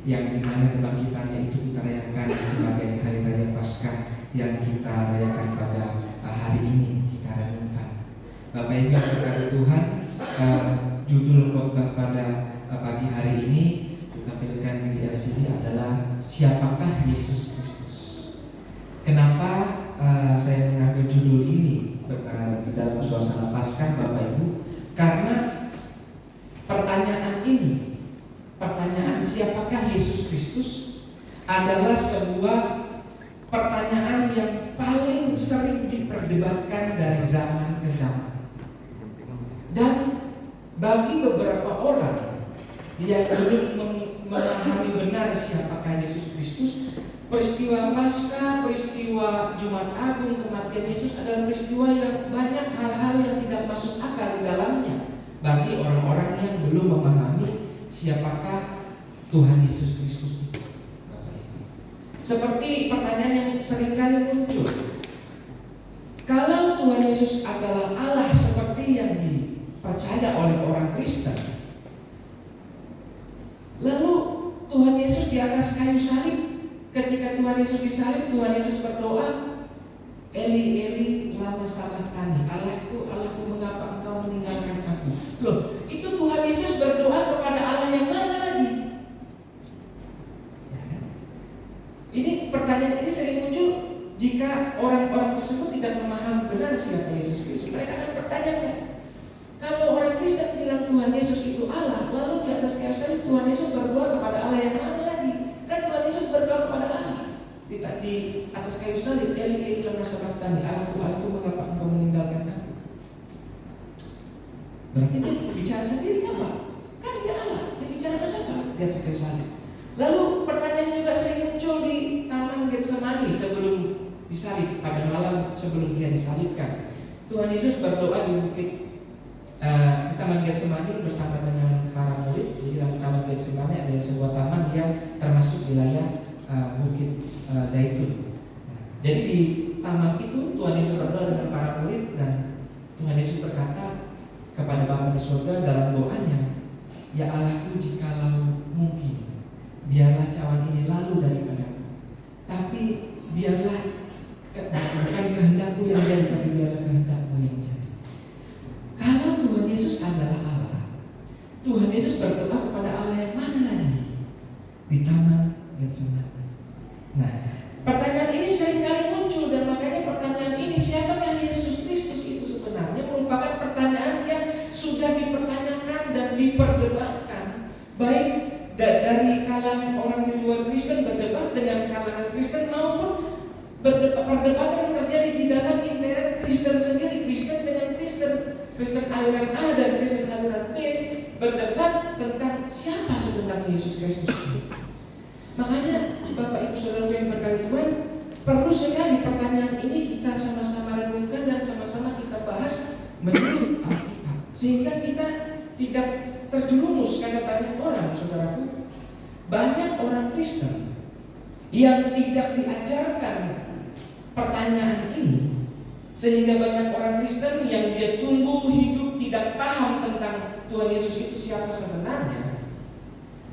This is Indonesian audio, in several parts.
yang dimana kebangkitannya itu kita rayakan sebagai hari raya Paskah yang kita rayakan pada hari ini, kita renungkan. Bapak Ibu yang berkati Tuhan, judul khotbah pada pagi hari ini ditampilkan di LCD adalah Siapakah Yesus Kristus. Kenapa saya mengambil judul ini di dalam suasana Paskah, Bapak Ibu? Karena pertanyaan ini, pertanyaan siapakah Yesus Kristus, adalah sebuah pertanyaan yang paling sering diperdebatkan dari zaman ke zaman. Dan bagi beberapa orang yang belum memahami benar siapakah Yesus Kristus, peristiwa Paskah, peristiwa Jumat Agung, kematian Yesus adalah peristiwa yang banyak hal-hal yang tidak masuk akal di dalamnya bagi orang-orang yang belum memahami siapakah Tuhan Yesus Kristus itu. Seperti pertanyaan yang seringkali muncul, kalau Tuhan Yesus adalah Allah seperti yang dipercaya oleh orang Kristen, lalu Tuhan Yesus di atas kayu salib, ketika Tuhan Yesus disalib, Tuhan Yesus berdoa, Eli Eli lama sabachthani, Allahku Allahku mengapa engkau meninggalkan aku. Loh, itu Tuhan Yesus berdoa kepada Allah yang mana lagi? Ya kan? Ini pertanyaan ini sering muncul jika orang-orang tersebut tidak memahami benar siapa Yesus Kristus. Mereka akan bertanya, kalau orang Kristen bilang Tuhan Yesus itu Allah, lalu di atas kayu salib Tuhan Yesus berdoa kepada Allah yang mana lagi? Kan Tuhan Yesus berdoa kepada Allah di atas kayu salib, Eli Eli lama sabachthani, Allahku Allahku mengapa engkau meninggalkan aku. Berarti dia bicara sendiri apa? Kan dia Allah, dia bicara bersama di atas kayu salib. Lalu pertanyaan juga sering muncul di Taman Getsemani sebelum disalib, pada malam sebelum dia disalibkan. Tuhan Yesus berdoa di bukit di Taman Getsemani bersama dengan para murid. Jadi Taman Getsemani adalah sebuah taman yang termasuk wilayah Bukit Zaitun. Jadi di taman itu Tuhan Yesus berdoa dengan para murid, dan Tuhan Yesus berkata kepada Bapa di surga dalam doanya, ya Allahku, jikalau mungkin, biarlah cawan ini lalu daripadaku, tapi biarlah bukan kehendakku yang jadi, tapi biarlah kehendakmu yang jadi. Kalau Tuhan Yesus adalah Allah, Tuhan Yesus berdoa kepada Allah yang mana lagi? Di Taman Getsemani. Nah, pertanyaan ini seringkali muncul, dan makanya pertanyaan ini, siapakah Yesus Kristus itu sebenarnya, merupakan pertanyaan yang sudah dipertanyakan dan diperdebatkan, baik dari kalangan orang di luar Kristen berdebat dengan kalangan Kristen, maupun perdebatan yang terjadi di dalam intern Kristen sendiri, Kristen dengan Kristen, Kristen aliran A dan Kristen aliran B, berdebat tentang siapa sebenarnya Yesus Kristus itu. Makanya Bapak Ibu Saudara yang berkati Tuhan, perlu sekali pertanyaan ini kita sama-sama renungkan dan sama-sama kita bahas menurut Alkitab, sehingga kita tidak terjerumus. Karena banyak orang, saudaraku, banyak orang Kristen yang tidak diajarkan pertanyaan ini, sehingga banyak orang Kristen yang dia tumbuh hidup tidak paham tentang Tuhan Yesus itu siapa sebenarnya,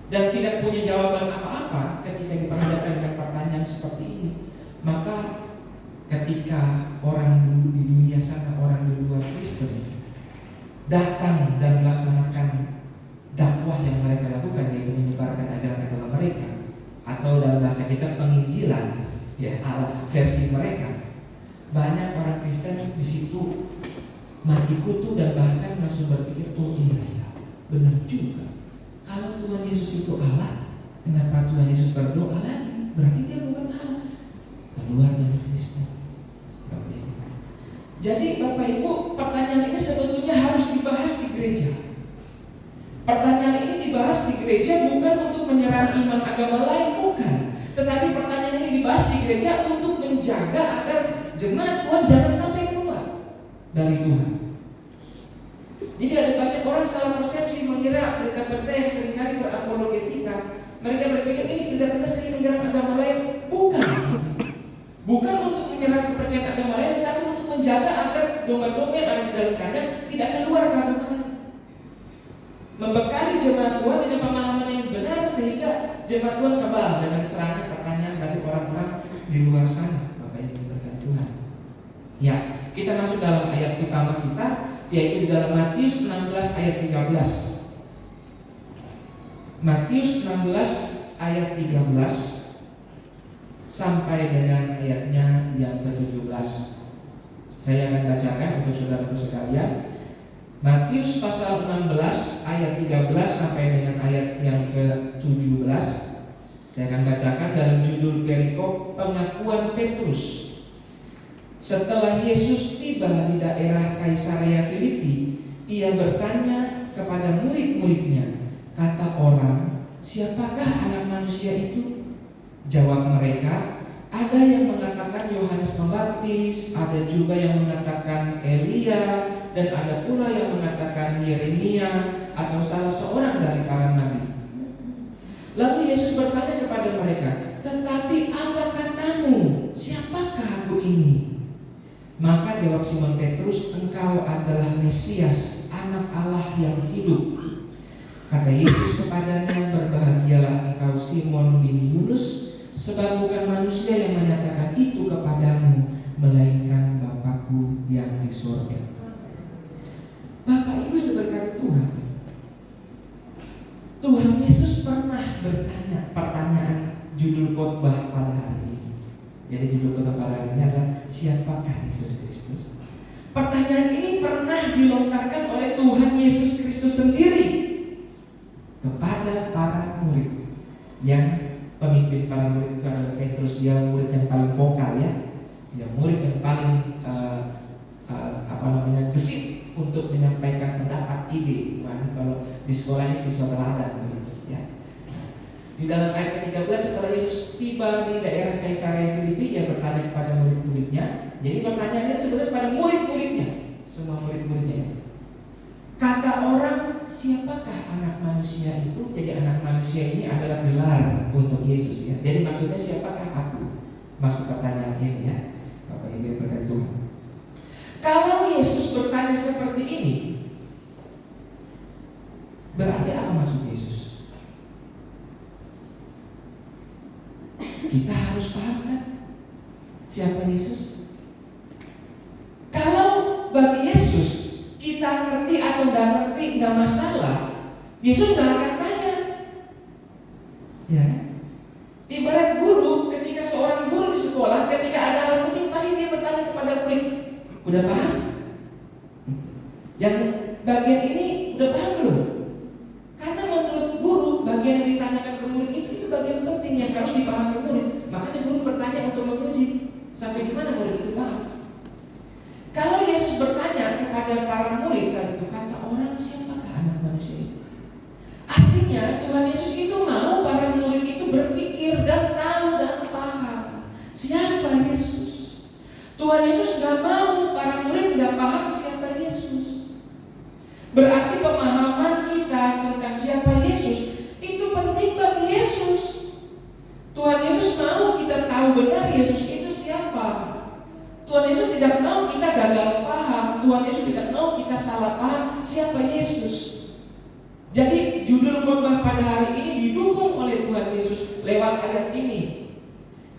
dan tidak punya jawaban apa-apa ketika diperhadapkan dengan pertanyaan seperti ini. Maka ketika orang dulu di dunia sana, orang di luar Kristen datang dan melaksanakan dakwah yang mereka lakukan, yaitu menyebarkan ajaran agama mereka, atau dalam bahasa kita penginjilan, ya, ala versi mereka, banyak orang Kristen di situ mati kutu dan bahkan langsung berpikir, oh iya, benar juga. Kalau Tuhan Yesus itu Allah, kenapa Tuhan Yesus berdoa lagi? Berarti dia bukan Allah. Keluar dari Kristen. Jadi Bapak Ibu, pertanyaan ini sebetulnya harus dibahas di gereja. Pertanyaan ini dibahas di gereja bukan untuk menyerang iman agama lain, bukan. Tetapi pertanyaan ini dibahas di gereja untuk menjaga agar jemaat Tuhan jangan sampai keluar dari Tuhan. Jadi ada banyak orang salah persepsi mengira berita-berita yang seringkali berapologetika. Mereka berpikir ini berita-berita sering menyerang agama lain. Bukan. Bukan untuk menyerang kepercayaan agama lain, tetapi untuk menjaga agar domba-domba yang ada di dalam kandang tidak keluar ke agama lain. Membekali jemaat Tuhan dengan pemahaman yang benar, sehingga jemaat Tuhan kebal dengan serangan pertanyaan dari orang-orang di luar sana. Bapak Ibu berkat Tuhan. Ya, kita masuk dalam ayat utama kita, yaitu di dalam Matius 16 ayat 13. Matius 16 ayat 13 sampai dengan ayatnya yang ke-17. Saya akan bacakan untuk saudaraku sekalian. Matius pasal 16 ayat 13 sampai dengan ayat yang ke-17. Saya akan bacakan dalam judul perikop pengakuan Petrus. Setelah Yesus tiba di daerah Kaisarea Filipi, ia bertanya kepada murid-muridnya, kata orang, siapakah anak manusia itu? Jawab mereka, ada yang mengatakan Yohanes Pembaptis, ada juga yang mengatakan Elia, dan ada pula yang mengatakan Yeremia atau salah seorang dari para nabi. Lalu Yesus bertanya kepada mereka, tetapi apa katamu? Siapakah aku ini? Maka jawab Simon Petrus, engkau adalah Mesias, anak Allah yang hidup. Kata Yesus kepadanya, berbahagialah engkau Simon bin Yunus, sebab bukan manusia yang menyatakan itu kepadamu, melainkan Bapakku yang di surga. Bapak Ibu yang berkat Tuhan, Tuhan Yesus pernah bertanya pertanyaan judul khotbah pada hari ini. Jadi judul khotbah pada hari ini adalah siapakah Yesus Kristus? Pertanyaan ini pernah dilontarkan oleh Tuhan Yesus Kristus sendiri kepada para murid. Yang pemimpin para murid itu adalah Petrus. Dia murid yang paling vokal, ya. Dia murid yang paling gesit untuk menyampaikan pendapat, ide. Wah, kalau di sekolah ini siswa teladan begitu, ya. Di dalam ayat ke-13, setelah Yesus tiba di daerah Kaisarea Filipi, ia bertanya kepada murid-muridnya. Jadi pertanyaannya sebenarnya pada murid-muridnya, semua murid-muridnya. Kata orang, siapakah anak manusia itu? Jadi anak manusia ini adalah gelar untuk Yesus, ya. Jadi maksudnya siapakah aku? Maksud pertanyaan ini, ya. Bapak Ibu berkat Tuhan. Kalau Yesus bertanya seperti ini, berarti apa maksud Yesus? Kita harus paham kan siapa Yesus? Kalau bagi Yesus kita ngerti atau nggak ngerti nggak masalah, Yesus nggak akan tanya. Ya, ibarat guru, ketika seorang guru di sekolah, ketika ada hal penting pasti dia bertanya kepada murid, udah paham? Yang bagian ini udah paham belum? Karena menurut guru bagian yang ditanyakan ke murid itu bagian penting yang harus dipahami murid. Makanya guru bertanya untuk menguji sampai di mana murid itu paham. Kalau Yesus bertanya kepada para murid saat itu, kata orang, siapakah anak manusia itu? Artinya Tuhan Yesus itu mau para murid itu berpikir dan tahu dan paham siapa Yesus. Tuhan Yesus gak mau para murid gak paham siapa Yesus. Berarti pemahaman kita tentang siapa Yesus itu penting bagi Yesus. Tuhan Yesus mau kita tahu benar Yesus itu siapa. Tuhan Yesus tidak mau kita gagal paham. Tuhan Yesus tidak mau kita salah paham siapa Yesus. Jadi judul khotbah pada hari ini didukung oleh Tuhan Yesus lewat ayat ini.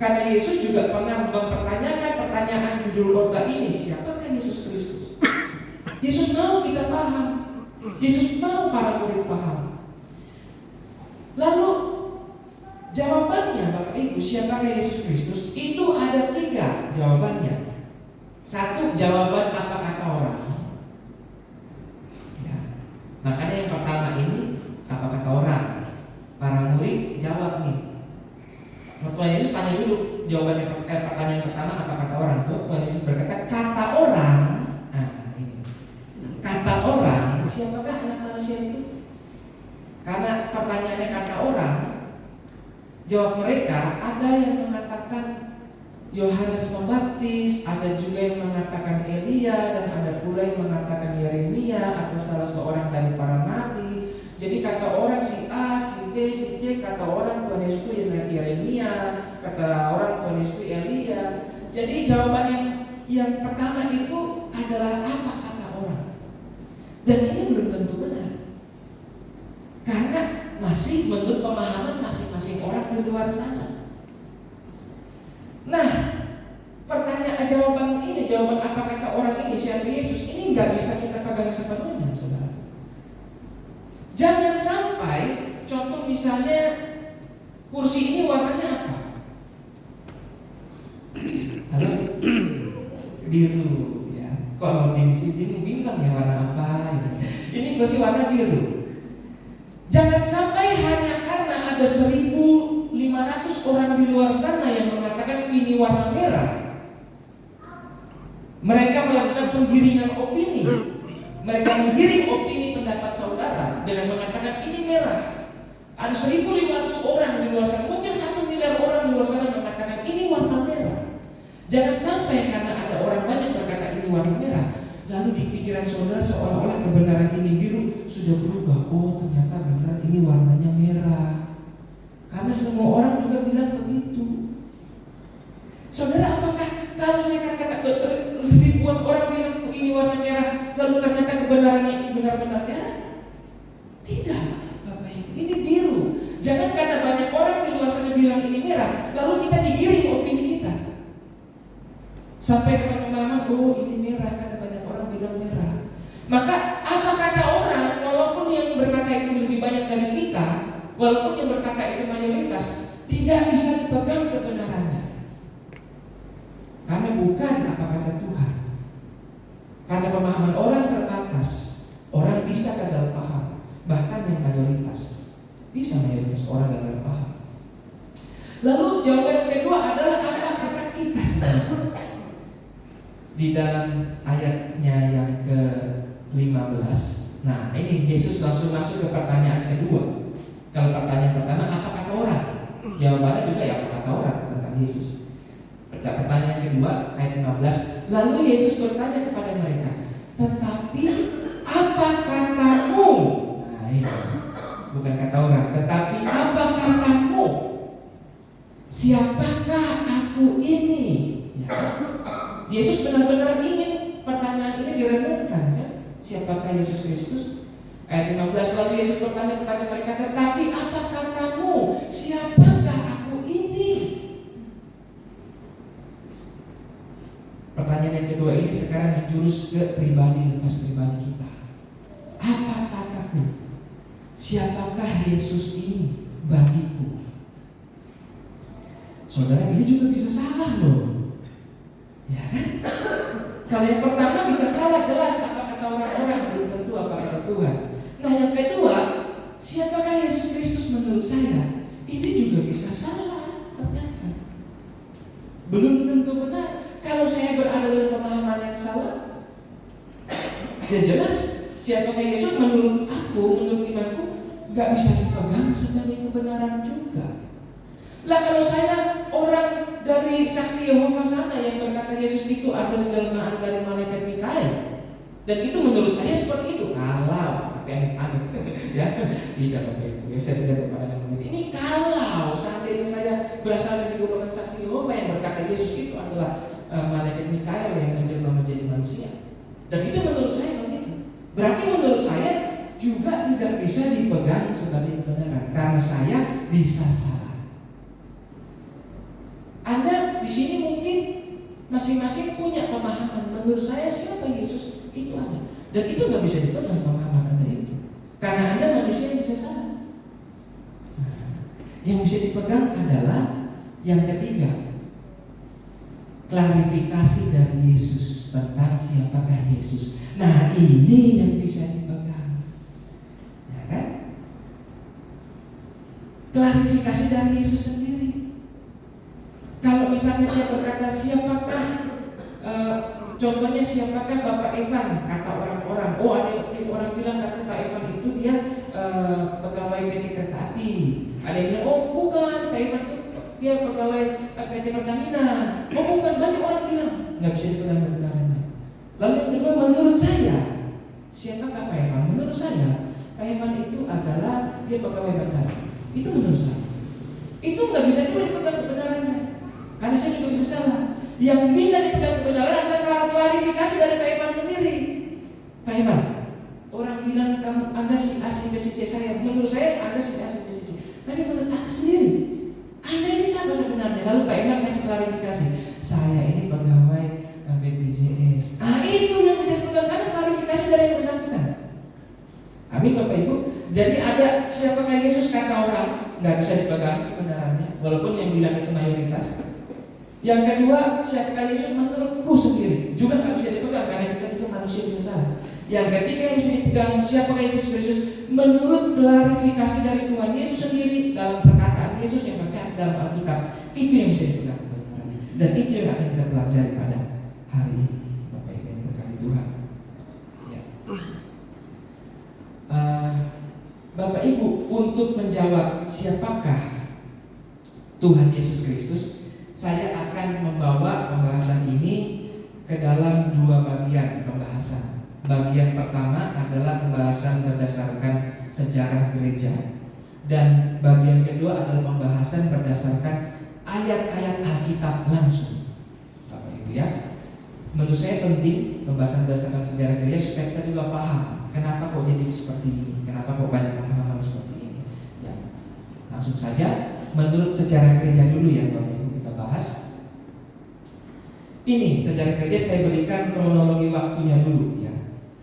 Karena Yesus juga pernah mempertanyakan pertanyaan judul khotbah ini, siapakah Yesus Kristus? Yesus mau kita paham. Yesus mau para murid paham. Lalu jawabannya, Bapak Ibu, siapakah Yesus Kristus? Itu ada 3 jawabannya. 1, jawaban apa kata orang. Ya. Makanya yang pertama ini apa kata orang. Para murid jawab nih. Tuhan Yesus tanya dulu jawabannya, pertanyaan pertama apa kata orang. Tuhan Yesus berkata kata orang. Nah, ini. Kata orang, siapakah anak manusia itu? Karena pertanyaannya kata orang, jawab mereka, ada yang mengatakan Yohanes Pembaptis, ada juga yang mengatakan Elia, dan ada pula yang mengatakan Yeremia atau salah seorang dari para nabi. Jadi kata orang si A, si B, si C, kata orang Tuhan Yesus itu Yeremia, kata orang Tuhan Yesus itu Elia. Jadi jawaban yang pertama itu adalah apa kata orang. Dan ini belum tentu benar. Karena masih menurut pemahaman masing-masing di luar sana. Nah, jawaban apa kata orang ini, siapa Yesus, ini nggak bisa kita pegang sepenuhnya, saudara. Jangan sampai, contoh misalnya, kursi ini warnanya apa? Halo? Biru, ya. Kalau di sini bimbang ya warna apa ini. Ini kursi warna biru. Jangan sampai hanya karena ada 1.500 orang di luar sana yang mengatakan ini warna merah, mereka melakukan penggiringan opini. Mereka menggiring opini pendapat saudara dengan mengatakan ini merah. Ada 1.500 orang di luar sana, mungkin 1 miliar orang di luar sana mengatakan ini warna merah. Jangan sampai karena ada orang banyak berkata ini warna merah, lalu di pikiran saudara seolah-olah kebenaran ini biru sudah berubah. Oh, ternyata benar ini warnanya merah. Karena semua orang juga bilang begitu. Saudara, apakah kalau saya katakan ribuan orang bilang ini warna merah, lalu ternyata kebenarannya ini benar-benar merah? Tidak, Bapak Ibu, ini biru. Jangan karena banyak orang di luar sana bilang ini merah, lalu kita digiring opini kita sampai kepada pemahaman, oh ini merah karena banyak orang bilang merah. Maka apa kata orang, walaupun yang berkata itu lebih banyak dari kita, walaupun yang berkata itu mayoritas, tidak bisa dipegang kebenarannya. Karena bukan apa kata Tuhan. Karena pemahaman orang terbatas, orang bisa gagal paham. Bahkan yang mayoritas orang gagal paham. Lalu jawaban yang kedua adalah apa kata kita sendiri. Di dalam ayatnya yang ke-15. Nah, ini Yesus langsung masuk ke pertanyaan kedua. Kalau pertanyaan pertama, apa kata orang? Jawabannya juga ya apa kata orang tentang Yesus. Pertanyaan kedua, ayat 15. Lalu Yesus bertanya kepada mereka, tetapi apa katamu? Nah, ini bukan kata orang, tetapi apa katamu? Siapakah aku ini? Ya. Yesus benar-benar ingin pertanyaan ini direnungkan, kan? Siapakah Yesus Kristus? Ayat 15, lalu Yesus bertanya kepada mereka, tetapi apa katamu? Siapakah aku ini? Pertanyaan yang kedua ini sekarang menjurus ke pribadi lepas pribadi kita. Apa kataku? Siapakah Yesus ini bagiku? Saudara, ini juga bisa salah loh, ya kan? Kalau yang pertama bisa salah, jelas apa kata orang-orang, belum tentu apa kata Tuhan. Nah, yang kedua, siapakah Yesus Kristus menurut saya? Ini juga bisa salah ternyata. Belum tentu benar. Kalau saya berada dalam pemahaman yang salah, ya jelas siapakah Yesus menurut aku, menurut imanku, gak bisa dipegang sebagai kebenaran juga. Lah kalau saya orang dari saksi Yehova sana yang berkata Yesus itu adalah jelmaan dari malaikat Mikael, dan itu menurut saya seperti itu. Kalau tapi aneh-aneh ya, tidak begitu. Ya, saya tidak berpandangan begitu. Ini kalau seandainya saya berasal dari golongan saksi Yehova yang berkata Yesus itu adalah malaikat Mikael yang menjelma menjadi manusia, dan itu menurut saya begitu. Berarti menurut saya juga tidak bisa dipegang sebagai kebenaran karena saya bisa salah. Anda di sini mungkin masing-masing punya pemahaman. Menurut saya siapa Yesus itu ada, dan itu nggak bisa dipegang pemahaman Anda itu, karena Anda manusia yang bisa salah. Yang bisa dipegang adalah yang ketiga, klarifikasi dari Yesus tentang siapakah Yesus. Nah, ini yang bisa dipegang, ya kan? Klarifikasi dari Yesus sendiri. Kalau misalnya saya berkata siapakah, contohnya siapakah Bapak Evan, kata orang-orang, oh ada orang bilang kata Pak Evan itu dia pegawai PT Kereta Api. Ada yang bilang, oh bukan, Pak Evan itu dia pegawai PT Pertamina. Oh bukan, banyak orang bilang, nggak bisa dipegang kebenarannya. Lalu yang kedua, menurut saya, siapakah Pak Evan? Menurut saya, Pak Evan itu adalah dia pegawai bandara. Itu menurut saya. Itu nggak bisa juga dipegang kebenarannya. Karena saya juga bisa salah. Yang bisa dipegang kebenaran adalah klarifikasi dari Pak Evan sendiri. Pak Evan, orang bilang kamu Anda si A si B si C saya. Menurut saya Anda si A si B si C. Tapi menurut Anda sendiri, klarifikasi. Saya ini pegawai BPJS. Itu yang bisa dipegang, karena klarifikasi dari yang bersangkutan. Amin Bapak Ibu. Jadi ada siapakah Yesus kata orang, nggak bisa dipegang kebenarannya, walaupun yang bilang itu mayoritas. Yang kedua, siapakah Yesus menurutku sendiri, juga nggak bisa dipegang karena kita itu manusia bisa salah. Yang ketiga yang bisa dipegang, siapakah Yesus Kristus menurut klarifikasi dari Tuhan Yesus sendiri dalam perkataan Yesus yang tercatat dalam Alkitab. Itu yang bisa dipegang kebenarannya, dan itu yang akan kita pelajari pada hari ini. Bapak Ibu yang diberkati Tuhan. Ya. Bapak Ibu, untuk menjawab siapakah Tuhan Yesus Kristus, saya akan membawa pembahasan ini ke dalam dua bagian pembahasan. Bagian pertama adalah pembahasan berdasarkan sejarah gereja, dan bagian kedua adalah pembahasan berdasarkan ayat-ayat Alkitab langsung. Bapak Ibu ya, menurut saya penting pembahasan berdasarkan sejarah gereja supaya kita juga paham kenapa kok jadi seperti ini, kenapa kok banyak pemahaman seperti ini. Ya, langsung saja menurut sejarah gereja dulu ya Bapak Ibu kita bahas. Ini sejarah gereja saya berikan kronologi waktunya dulu ya.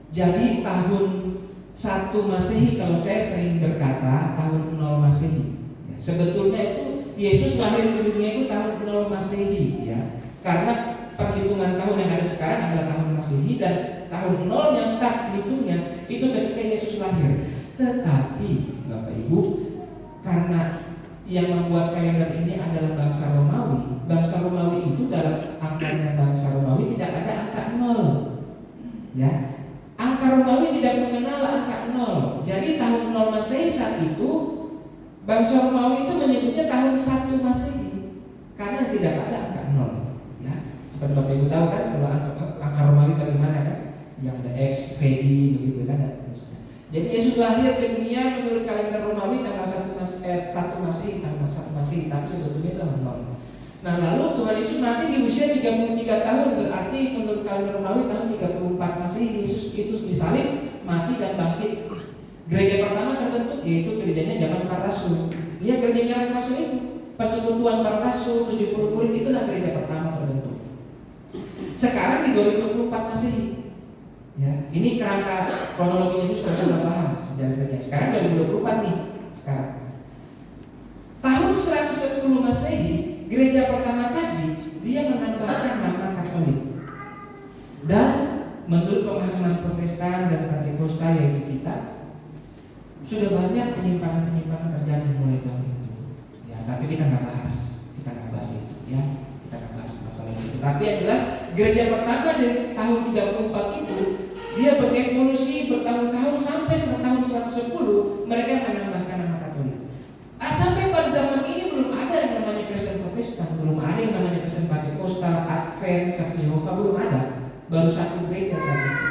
Jadi tahun 1 Masehi, kalau saya sering berkata tahun 0 Masehi ya. Sebetulnya itu Yesus lahir ke dunia itu tahun 0 Masehi ya. Karena perhitungan tahun yang ada sekarang adalah tahun Masehi, dan tahun 0-nya start hitungnya itu ketika Yesus lahir. Tetapi Bapak Ibu, karena yang membuat kalender ini adalah bangsa Romawi. Bangsa Romawi itu dalam angkanya bangsa Romawi tidak ada angka 0. Ya. Angka Romawi tidak mengenal angka 0. Jadi tahun 0 Masehi saat itu bangsa Romawi itu menyebutnya tahun 1 Masehi karena tidak ada angka 0. Ya. Seperti Bapak Ibu tahu kan kalau angka Romawi bagaimana kan? Yang ada X, VD begitu kan dan seterusnya. Jadi Yesus lahir ke dunia menurut kalender Romawi tanggal 1 Masehi, tanggal 1 Masehi, tapi sebetulnya itu tahun 0. Nah lalu Tuhan Yesus mati di usia 33 tahun, berarti menurut kalender Romawi tahun 34 Masehi Yesus itu disalib, mati dan bangkit. Gereja pertama terbentuk yaitu gerejanya zaman para rasul. Iya, gerejanya rasul itu persekutuan para rasul 70 murid, itulah gereja pertama terbentuk. Sekarang di 2024 Masehi. Ya, ini kerangka kronologinya itu sudah paham sejarah gereja. Sekarang 2024 nih. Sekarang tahun 110 Masehi, gereja pertama tadi dia menambahkan nama Katolik. Dan menurut pemahaman Protestan dan Pentakosta yaitu kita, sudah banyak penyimpangan-penyimpangan terjadi mulai tahun itu. Ya, tapi kita nggak bahas itu ya. Kita nggak bahas masalah itu. Tapi yang jelas gereja pertama dari tahun 34 itu dia berevolusi bertahun-tahun sampai tahun 110 mereka menambahkan nama Katolik. Sampai pada zaman ini belum ada yang namanya Kristen Protestan, belum ada yang namanya Kristen Pentakosta, Advent, Saksi Yehova, belum ada. Baru satu gereja saat itu.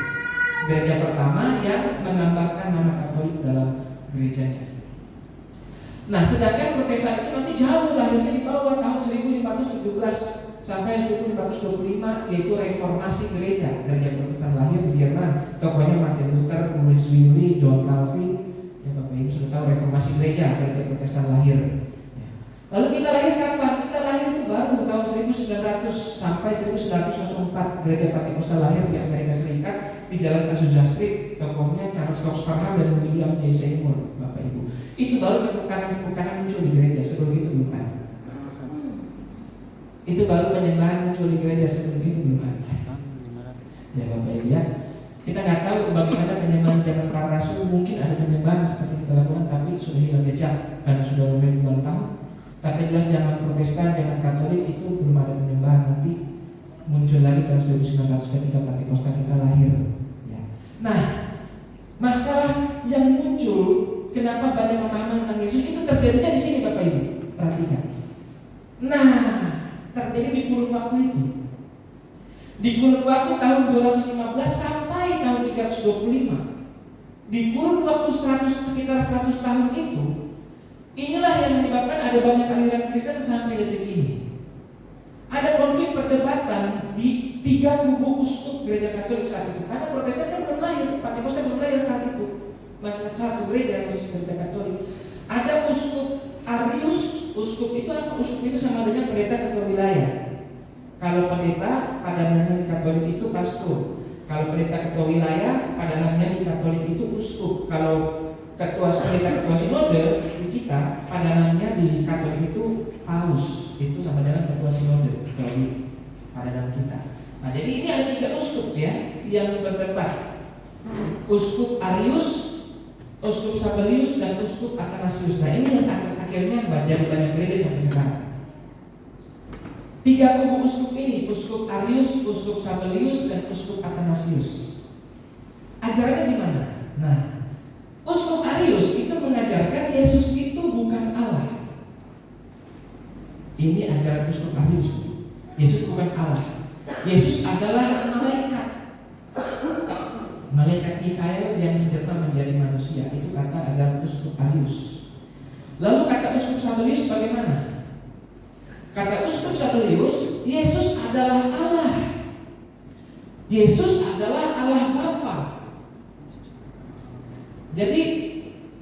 Gereja pertama yang menambahkan nama Katolik dalam gerejanya. Nah, sedangkan Protestan itu nanti jauh lahirnya di bawah tahun 1517 sampai 1525, yaitu reformasi gereja. Gereja Protestan lahir di Jerman. Tokohnya Martin Luther, Louis Zwingli, John Calvin. Ya, Bapak Ibu sudah tahu reformasi gereja Protestan lahir. Ya. Lalu kita lahir kapan? Kita lahir itu baru tahun 1900 sampai 1904. Gereja Pentakosta lahir di Amerika Serikat di Jalan Azusa Street. Tokohnya Charles Fox Parham dan William J. Seymour. Bapak Ibu, itu baru tepuk-tangan muncul di gereja. Sebelum itu belum ada. Itu baru penyembahan muncul di gereja, sebelum itu belum ada. Ya Bapak Ibu ya, kita nggak tahu bagaimana penyembahan zaman para rasul. Mungkin ada penyembahan seperti kita lakukan, tapi sudah hilang jejak karena sudah lebih ribuan tahun. Tapi jelas zaman Protestan, zaman Katolik itu belum ada penyembahan. Nanti muncul lagi tahun 1900 ketika Pentakosta kita lahir. Ya. Nah, masalah yang muncul, kenapa banyak pemahaman tentang Yesus itu terjadinya di sini Bapak Ibu. Perhatikan. Nah, terjadi di kurun waktu itu. Di kurun waktu tahun 215 sampai tahun 325. Di kurun waktu sekitar 100 tahun itu, inilah yang menyebabkan ada banyak aliran Kristen sampai detik ini. Ada konflik perdebatan di 3 kubu uskup gereja Katolik saat itu. Karena Protestan kan belum lahir, Pentakosta belum lahir saat itu. Masih satu gereja, masih gereja Katolik. Ada uskup Arius. Uskup itu apa? Uskup itu sama dengan pendeta ketua wilayah. Kalau pendeta, padanannya di Katolik itu pastor. Kalau pendeta ketua wilayah, padanannya di Katolik itu uskup. Kalau pendeta ketua sinode di kita, padanannya di Katolik itu paus. Itu sama dengan ketua sinode kalau di padanan kita. Nah, jadi ini ada 3 uskup ya yang berdebat. Uskup Arius, uskup Sabellius, dan uskup Athanasius. Nah, ini yang akhirnya jadi banyak gereja sampai sekarang. 3 kubu uskup ini, uskup Arius, uskup Sabellius, dan uskup Athanasius. Ajarannya di mana? Nah, uskup Arius itu mengajarkan Yesus itu bukan Allah. Ini ajaran uskup Arius. Yesus bukan Allah. Yesus adalah malaikat. Malaikat Mikael yang menjelma menjadi manusia. Itu kata ajaran uskup Arius. Lalu kata uskup Sabellius bagaimana? Kata uskup Sabellius, Yesus adalah Allah. Yesus adalah Allah Bapa. Jadi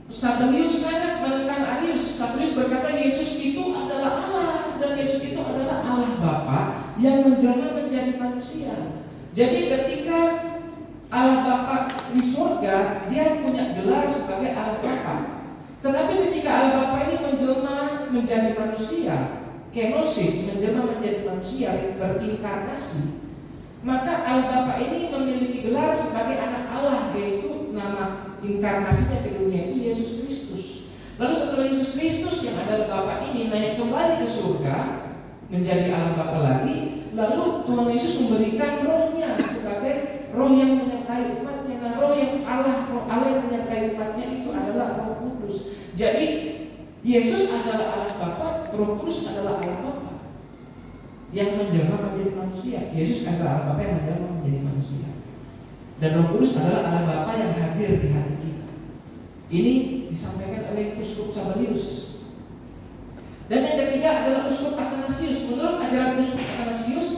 Sabellius sangat menentang Arius. Sabellius berkata Yesus itu adalah Allah dan Yesus itu adalah Allah Bapa yang menjelma menjadi manusia. Jadi ketika Allah Bapa di surga, dia punya gelar sebagai Allah Bapa. Tetapi ketika Allah Bapa ini menjelma menjadi manusia, kenosis, menjelma menjadi manusia, berinkarnasi, maka Allah Bapa ini memiliki gelar sebagai anak Allah, yaitu nama inkarnasinya ke dunia itu Yesus Kristus. Lalu setelah Yesus Kristus yang adalah Bapa ini naik kembali ke surga menjadi Allah Bapa lagi, lalu Tuhan Yesus memberikan rohnya sebagai roh yang menyertai umatnya. Nah, roh Allah yang menyertai umatnya itu adalah Roh Kudus. Jadi Yesus adalah Allah Bapa, Roh Kudus adalah Allah Bapa yang menjelma menjadi manusia. Yesus adalah Allah Bapa yang menjelma menjadi manusia. Dan Roh Kudus adalah Allah Bapa yang hadir di hati kita. Ini disampaikan oleh uskup Sabellius. Dan yang ketiga adalah uskup Athanasius. Menurut ajaran uskup Athanasius,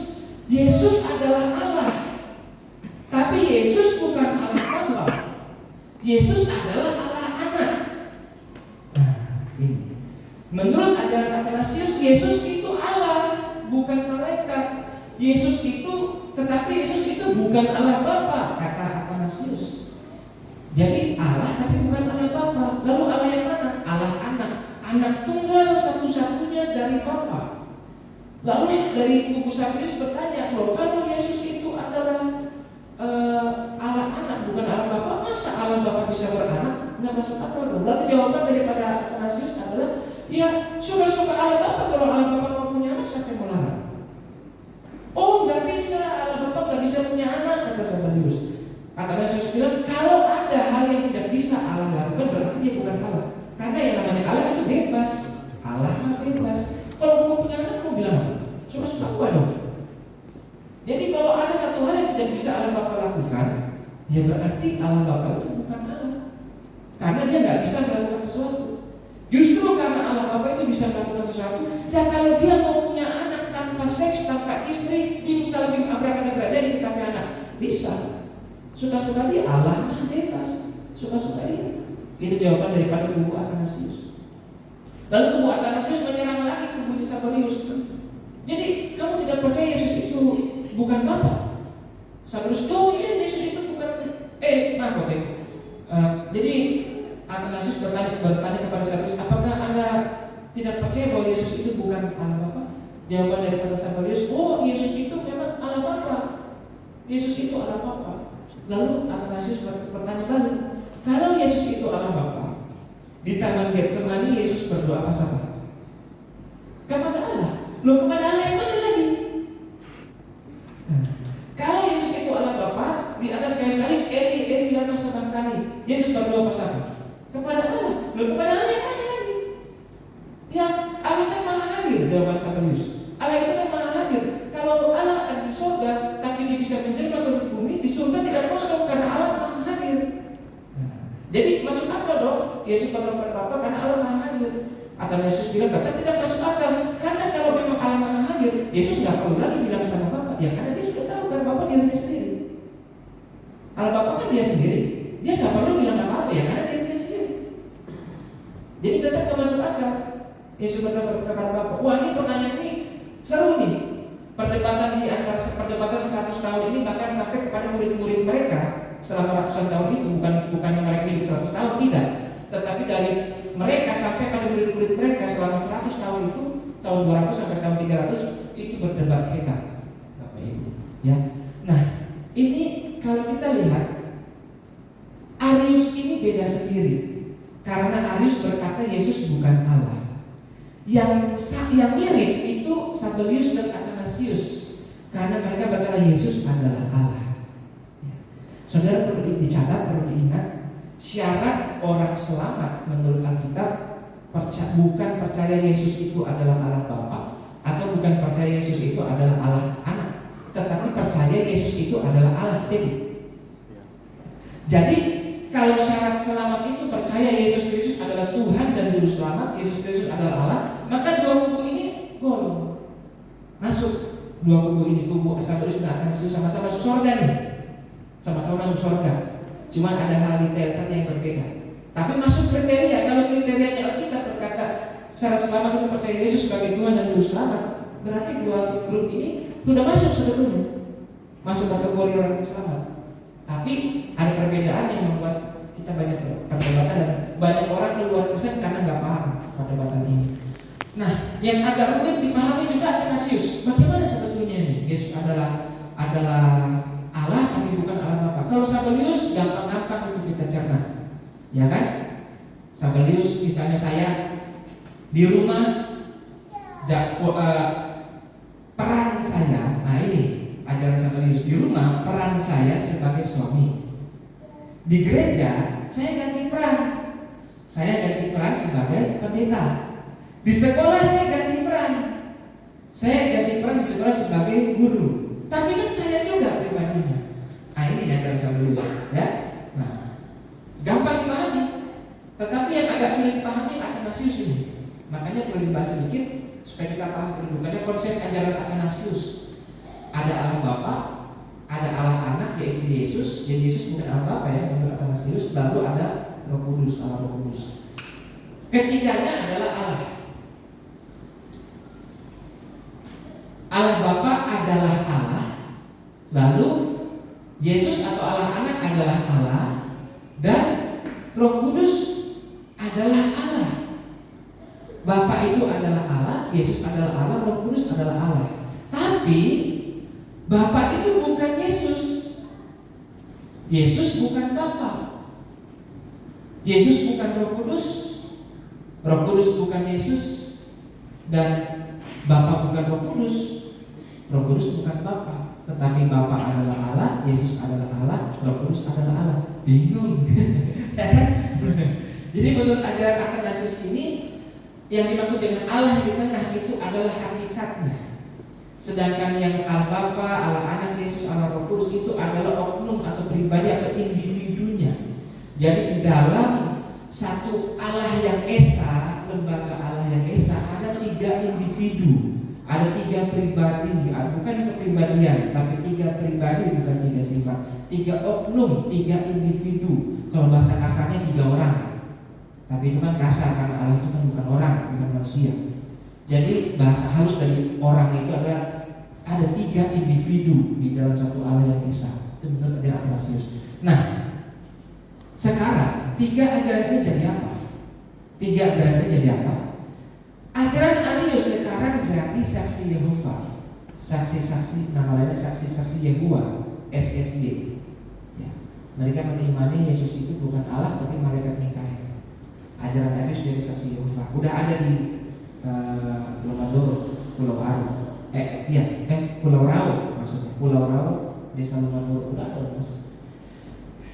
Yesus adalah Allah. Tapi Yesus bukan Allah Bapa. Yesus adalah Allah Anak. Nah, ini. Menurut ajaran Athanasius, Yesus itu Allah, bukan malaikat. Tetapi Yesus itu bukan Allah Bapa, kata Athanasius. Jadi Allah tapi bukan Allah Bapa. Lalu Allah yang mana? Allah Anak. Anak tunggal satu-satunya dari Bapa. Lalu dari kubu Sabellius bertanya, loh kalau Yesus itu adalah Allah Anak bukan Allah Bapa, masa Allah Bapa bisa beranak? Nggak masuk akal dong. Lalu jawaban daripada Athanasius adalah, ya suka-suka Allah Bapa. Kalau Allah Bapa mau punya anak, siapa yang melarang? Oh nggak bisa, Allah Bapa nggak bisa punya anak, kata Sabellius. Athanasius bilang, kalau ada hal yang tidak bisa Allah lakukan, berarti dia bukan Allah. Karena yang namanya Allah itu bebas. Allah bebas. Kalau mau punya anak, mau bilang apa? Suka-suka gua dong. Jadi kalau ada satu hal yang tidak bisa Allah Bapa lakukan, ya berarti Allah Bapa itu bukan Allah. Karena dia nggak bisa melakukan sesuatu. Justru karena Allah Bapa itu bisa melakukan sesuatu, ya kalau dia mau punya anak tanpa seks, tanpa istri, misal bin Abraham jadi kita punya anak, bisa. Suka-suka dia, Allah bebas. Suka-suka dia. Itu jawaban daripada kubu Athanasius. Lalu kubu Athanasius menyerang lagi kubu Sabellius. Jadi kamu tidak percaya Yesus itu bukan Bapa? Sabellius, Yesus itu bukan. Jadi Athanasius bertanya kepada Sabellius, apakah Anda tidak percaya bahwa Yesus itu bukan Allah Bapa? Jawaban daripada Sabellius, Yesus itu memang Allah Bapa. Yesus itu Allah Bapa. Lalu Athanasius bertanya balik, kalau Yesus itu Allah Bapa, di Taman Getsemani Yesus berdoa apa sama? Kepada Allah. Loh, kepada Allah yang mana lagi? Kalau Yesus itu Allah Bapa, di atas kayu salib, Eli lama sabachthani, Yesus berdoa apa sama? Kepada Allah. Loh, kepada Allah yang mana lagi? Ya, Allah kan maha hadir, jawaban Sabellius. Allah itu kan maha hadir. Kalau Allah ada di surga, tapi dia bisa menjelma turun ke bumi, di surga tidak kosong karena Allah maha hadir. Jadi masuk akal dong, Yesus berdoa kepada Bapa karena Allah maha hadir. Athanasius bilang, tidak masuk akal. Karena kalau memang Allah maha hadir, Yesus nggak perlu lagi bilang sama Bapa. Ya karena dia sudah tahu kan Bapa dirinya sendiri. Allah Bapa kan dia sendiri. Dia nggak perlu bilang apa-apa ya karena dirinya sendiri. Jadi tetap nggak masuk akal. Yesus berdoa kepada Bapa. Wah, ini pertanyaan ini seru nih. Perdebatan di antara perdebatan 100 tahun ini bahkan sampai kepada murid-murid mereka selama ratusan tahun itu, bukannya mereka hidup 100 tahun, tidak. Tetapi dari mereka sampai pada murid-murid mereka selama 100 tahun itu, tahun 200 sampai tahun 300 itu berdebat hebat, Bapak Ibu. Ya. Nah, ini kalau kita lihat Arius ini beda sendiri. Karena Arius berkata Yesus bukan Allah. Yang mirip itu Sabellius dan Athanasius, karena mereka berkata Yesus adalah Allah. Ya. Saudara, perlu dicatat, perlu diingat, syarat orang selamat menurut Alkitab bukan percaya Yesus itu adalah Allah Bapa, atau bukan percaya Yesus itu adalah Allah Anak, tetapi percaya Yesus itu adalah Allah. Jadi kalau syarat selamat itu percaya Yesus Kristus adalah Tuhan dan Juru Selamat, Yesus Kristus adalah Allah, maka dua kubu ini gol masuk. Dua kubu ini, kubu Sabellius dan Athanasius sama-sama masuk surga nih, sama-sama masuk surga. Cuma ada hal detail saja yang berbeda. Tapi masuk kriteria. Kalau kriterianya Alkitab berkata syarat selamat itu percaya Yesus sebagai Tuhan dan Juru Selamat, berarti dua grup ini sudah masuk sebetulnya, masuk kategori orang yang selamat. Tapi ada perbedaan yang membuat kita banyak perdebatan dan banyak orang keluar Kristen karena nggak paham perdebatan ini. Nah, yang agak rumit dipahami juga Athanasius. Bagaimana sebetulnya ini? Yesus adalah Allah tapi bukan Allah Bapa. Kalau Sabellius gampang-gampang itu kita cerna, ya kan? Sabellius misalnya saya di rumah peran saya, nah ini ajaran Sabellius, di rumah peran saya sebagai suami. Di gereja saya ganti peran. Saya ganti peran sebagai pendeta. Di sekolah saya ganti peran. Saya ganti peran di sekolah sebagai guru. Tapi kan saya juga pribadinya. Nah ini ajaran Sabellius, ya. Nah, gampang dipahami. Tetapi yang agak sulit dipahami Athanasius ini. Makanya perlu dibahas sedikit supaya kita paham kedudukannya. Konsep ajaran Athanasius, ada Allah Bapa, ada Allah Anak yaitu Yesus. Jadi Yesus bukan Allah Bapa ya menurut Athanasius. Lalu ada Roh Kudus, Allah Roh Kudus. Ketiganya adalah Allah. Allah Bapa adalah Allah. Lalu Yesus atau Allah Anak adalah Allah, dan Roh Kudus adalah Allah. Bapa itu adalah Allah, Yesus adalah Allah, Roh Kudus adalah Allah. Tapi Bapa itu bukan Yesus. Yesus bukan Bapa. Yesus bukan Roh Kudus. Roh Kudus bukan Yesus. Dan Bapa bukan Roh Kudus. Roh Kudus bukan Bapa. Tetapi Bapa adalah Allah, Yesus adalah Allah, Roh Kudus adalah Allah. Bingung. Jadi menurut ajaran Athanasius ini, yang dimaksud dengan Allah di tengah itu adalah hakikatnya. Sedangkan yang Allah Bapa, Allah Anak, Yesus, Allah Roh Kudus itu adalah oknum atau pribadi atau individunya. Jadi di dalam satu Allah yang esa, lembaga Allah yang esa, ada tiga individu, ada tiga pribadi, bukan kepribadian, tapi tiga pribadi, bukan tiga sifat, tiga oknum, tiga individu. Kalau bahasa kasarnya tiga orang, tapi itu kan kasar karena Allah itu kan bukan orang, bukan manusia. Jadi bahasa halus dari orang itu adalah ada tiga individu di dalam satu Allah yang esa. Itu menurut ajaran Athanasius. Nah, sekarang tiga ajaran ini jadi apa? Tiga ajaran ini jadi apa? Ajaran Arius sekarang jadi saksi Yehova, saksi-saksi, nama lainnya saksi-saksi Yehova, SSY. Ya. Mereka mengimani Yesus itu bukan Allah tapi malaikat Mikael. Ajaran Arius jadi saksi Yehova. Udah ada di Lumandoro, Pulau Aro. Pulau Rau maksudnya. Pulau Rau, Desa Lumandoro, udah ada maksudnya.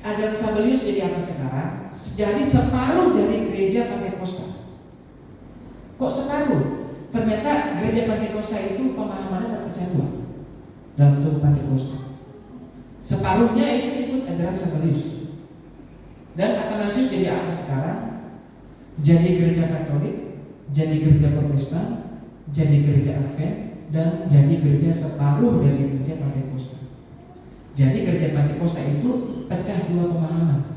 Ajaran Sabellius jadi apa sekarang? Jadi separuh dari gereja Pentakosta. Kok separuh? Ternyata gereja Pentakosta itu pemahamannya terpecah dua dalam tubuh Pentakosta. Separuhnya itu ikut ajaran Sabellius. Dan Athanasius jadi apa sekarang? Jadi gereja Katolik, jadi gereja Protestan, jadi gereja Advent, dan jadi gereja separuh dari gereja Pentakosta. Jadi gereja Pentakosta itu pecah dua pemahaman.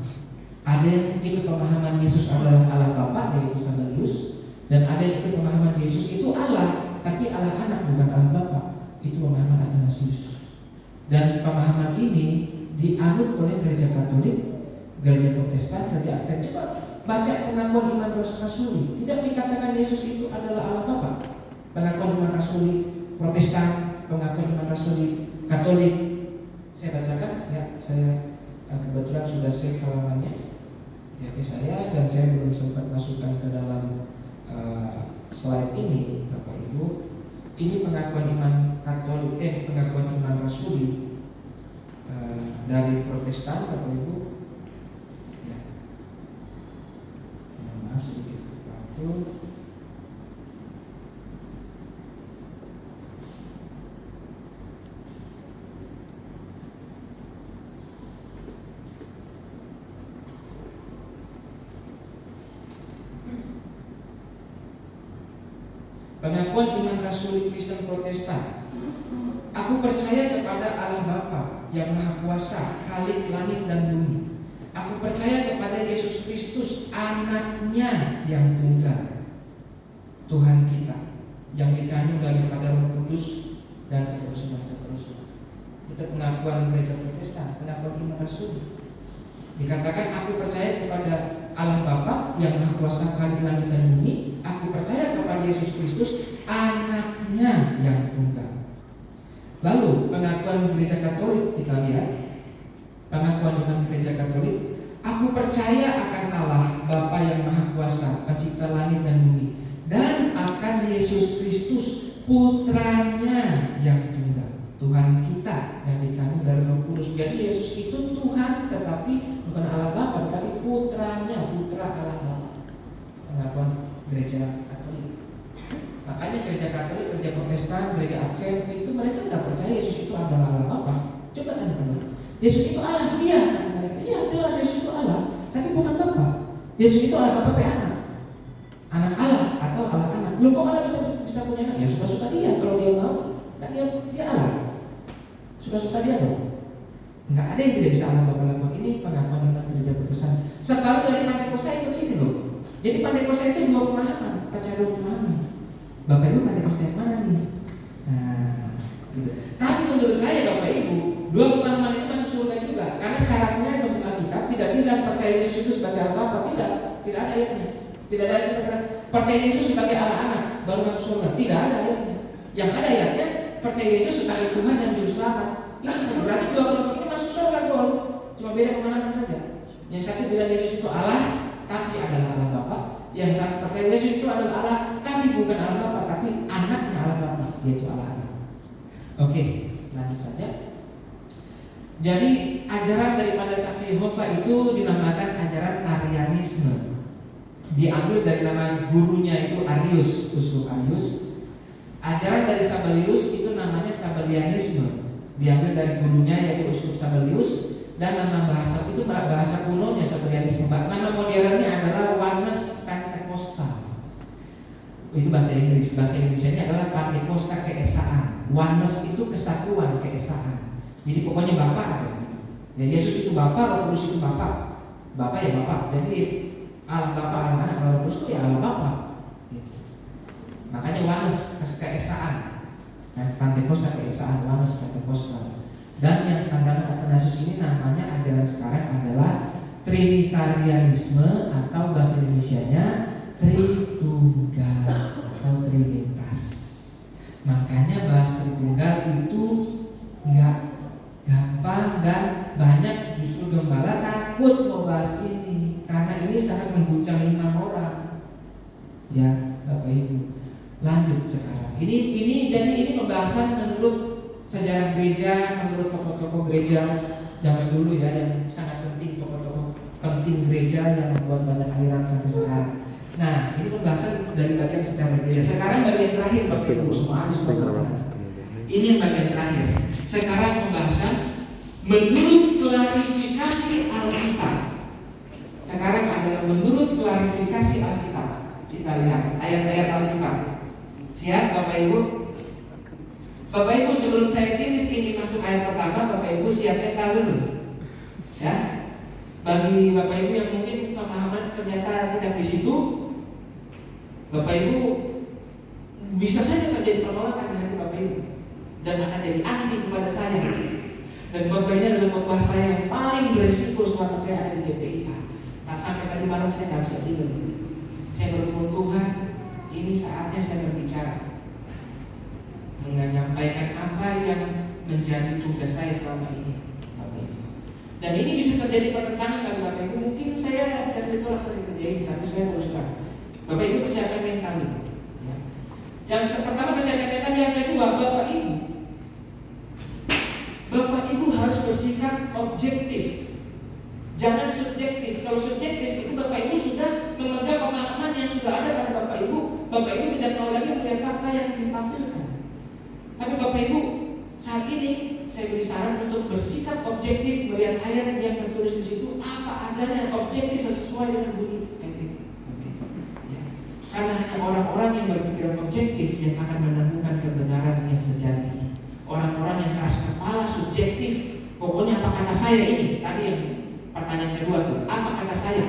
Ada yang ikut pemahaman Yesus adalah Allah Bapa yaitu Sabellius, dan ada yang ikut pemahaman Yesus itu Allah, tapi Allah Anak bukan Allah Bapa. Itu pemahaman Athanasius. Dan pemahaman ini dianut oleh gereja Katolik, gereja Protestan, gereja Advent. Coba baca pengakuan iman rasuli. Tidak dikatakan Yesus itu adalah Allah Bapa. Pengakuan iman rasuli Protestan, pengakuan iman rasuli Katolik. Saya bacakan ya, saya kebetulan sudah save halamannya di HP saya dan saya belum sempat masukkan ke dalam slide ini, Bapak Ibu. Ini pengakuan iman Katolik, pengakuan iman rasuli dari Protestan, Bapak Ibu. Ya. Maaf sedikit waktu. Pengakuan iman rasuli Kristen Protestan. Aku percaya kepada Allah Bapa yang Maha Kuasa, Khalik langit dan bumi. Aku percaya kepada Yesus Kristus, anaknya yang tunggal, Tuhan kita, yang dikandung daripada Roh Kudus, dan seterusnya dan seterusnya. Itu pengakuan gereja Protestan, pengakuan iman rasuli. Dikatakan aku percaya kepada Allah Bapa yang Maha Kuasa, Khalik langit dan bumi. Aku percaya kepada Yesus Kristus, anaknya yang tunggal. Lalu pengakuan gereja Katolik, kita lihat pengakuan iman gereja Katolik. Aku percaya akan Allah Bapa yang Maha Kuasa, Pencipta langit dan bumi, dan akan Yesus Kristus, putranya yang tunggal, Tuhan kita yang dikandung dari Roh Kudus. Jadi Yesus itu Tuhan, tetapi bukan Allah Bapa, tetapi putranya, putra Allah Bapa. Pengakuan gereja Katolik. Makanya gereja Katolik, gereja Protestan, gereja Advent itu mereka tidak percaya Yesus itu adalah Allah Bapa. Coba tanya mereka, Yesus itu Allah? Iya, kata mereka. Iya, jelas Yesus itu Allah, tapi bukan Bapa. Yesus itu Allah Bapa anak, anak Allah atau Allah anak. Loh, kok Allah bisa punya anak? Ya suka-suka dia, kalau dia mau, kan dia Allah. Suka-suka dia dong. Nggak ada yang tidak bisa Allah Bapa lakukan. Ini pengakuan iman gereja Protestan. Separuh dari Pantekosta ikut sini loh. Jadi Pantekosta itu dua pemahaman, percaya dua pemahaman. Bapak Ibu Pantekosta yang mana nih? Nah, gitu. Tapi menurut saya Bapak Ibu, dua pemahaman ini masuk surga juga. Karena syaratnya untuk Alkitab tidak bilang percaya Yesus itu sebagai Allah Bapa, tidak ada ayatnya. Tidak ada ayatnya percaya Yesus sebagai Allah anak baru masuk surga. Tidak ada ayatnya. Yang ada ayatnya percaya Yesus sebagai Tuhan dan Juru Selamat. Itu berarti dua kelompok ini masuk surga dong. Cuma beda pemahaman saja. Yang satu bilang Yesus itu Allah, tapi adalah Allah Bapa. Yang satu percaya Yesus itu adalah Allah, tapi bukan Allah Bapa, tapi anaknya Allah Bapa, yaitu Allah anak. Oke, lanjut saja. Jadi ajaran daripada saksi Yehova itu dinamakan ajaran Arianisme. Diambil dari nama gurunya itu Arius, uskup Arius. Ajaran dari Sabellius itu namanya Sabellianisme. Diambil dari gurunya yaitu uskup Sabellius. Dan nama bahasa itu bahasa kunonya Sabellianisme. Nama modernnya adalah Oneness Pentecostal. Itu bahasa Inggris. Bahasa Inggrisnya adalah Pentekosta keesaan. Oneness itu kesatuan, keesaan. Jadi pokoknya Bapa ada gitu. Ya Yesus itu Bapa, Roh Kudus itu Bapa. Bapa ya Bapa. Jadi Allah Bapa, Allah Anak, Allah Kudus itu ya Allah Bapa. Gitu. Makanya Oneness keesaan. Dan Pentekosta keesaan, Oneness Pentecostal. Dan yang pandangan Athanasius ini namanya ajaran sekarang adalah Trinitarianisme atau bahasa Indonesianya Tritunggal atau Trinitas. Makanya bahas Tritunggal itu nggak gampang dan banyak justru gembala takut mau bahas ini karena ini sangat mengguncang iman orang. Ya, Bapak Ibu. Lanjut sekarang. Ini pembahasan menurut sejarah gereja, menurut tokoh-tokoh gereja zaman dulu ya, yang sangat penting, tokoh-tokoh penting gereja yang membuat banyak aliran sampai sekarang. Nah, ini pembahasan dari bagian sejarah gereja. Sekarang bagian terakhir Bapak Ibu semua habis pembahasan. Ini yang bagian terakhir. Sekarang pembahasan menurut klarifikasi Alkitab. Sekarang adalah menurut klarifikasi Alkitab. Kita lihat ayat-ayat Alkitab. Siap Bapak Ibu? Bapak Ibu sebelum saya tulis ini masuk ayat pertama, Bapak Ibu siap mental dulu. Ya. Bagi Bapak Ibu yang mungkin pemahaman ternyata tidak di situ, Bapak Ibu bisa saja terjadi penolakan di hati Bapak Ibu. dan akan jadi anti kepada saya. Dan khotbah ini adalah khotbah saya yang paling beresiko selama saya ada di GPIA. Nah, sampai tadi malam saya nggak bisa tidur. Saya berdoa, Tuhan, ini saatnya saya berbicara, menyampaikan apa yang menjadi tugas saya selama ini, Bapak Ibu. Dan ini bisa terjadi pertentangan bagi Bapak Ibu. Mungkin saya dan ditolak dari kerja ini, tapi saya teruskan. Bapak Ibu persiapkan mental. Ya. Yang pertama persiapkan mental, yang kedua Bapak Ibu harus bersikap objektif, jangan subjektif. Kalau subjektif itu Bapak Ibu sudah memegang pemahaman yang sudah ada pada Bapak Ibu. Bapak Ibu tidak mau lagi melihat fakta yang ditampilkan. Tapi Bapak Ibu, saat ini saya beri saran untuk bersikap objektif melihat ayat yang tertulis di situ apa adanya, objektif sesuai dengan bunyi ayat itu. Ya. Karena hanya orang-orang yang berpikiran objektif yang akan menemukan kebenaran yang sejati. Orang-orang yang keras kepala, subjektif, pokoknya apa kata saya ini. Tadi yang pertanyaan kedua tuh, apa kata saya?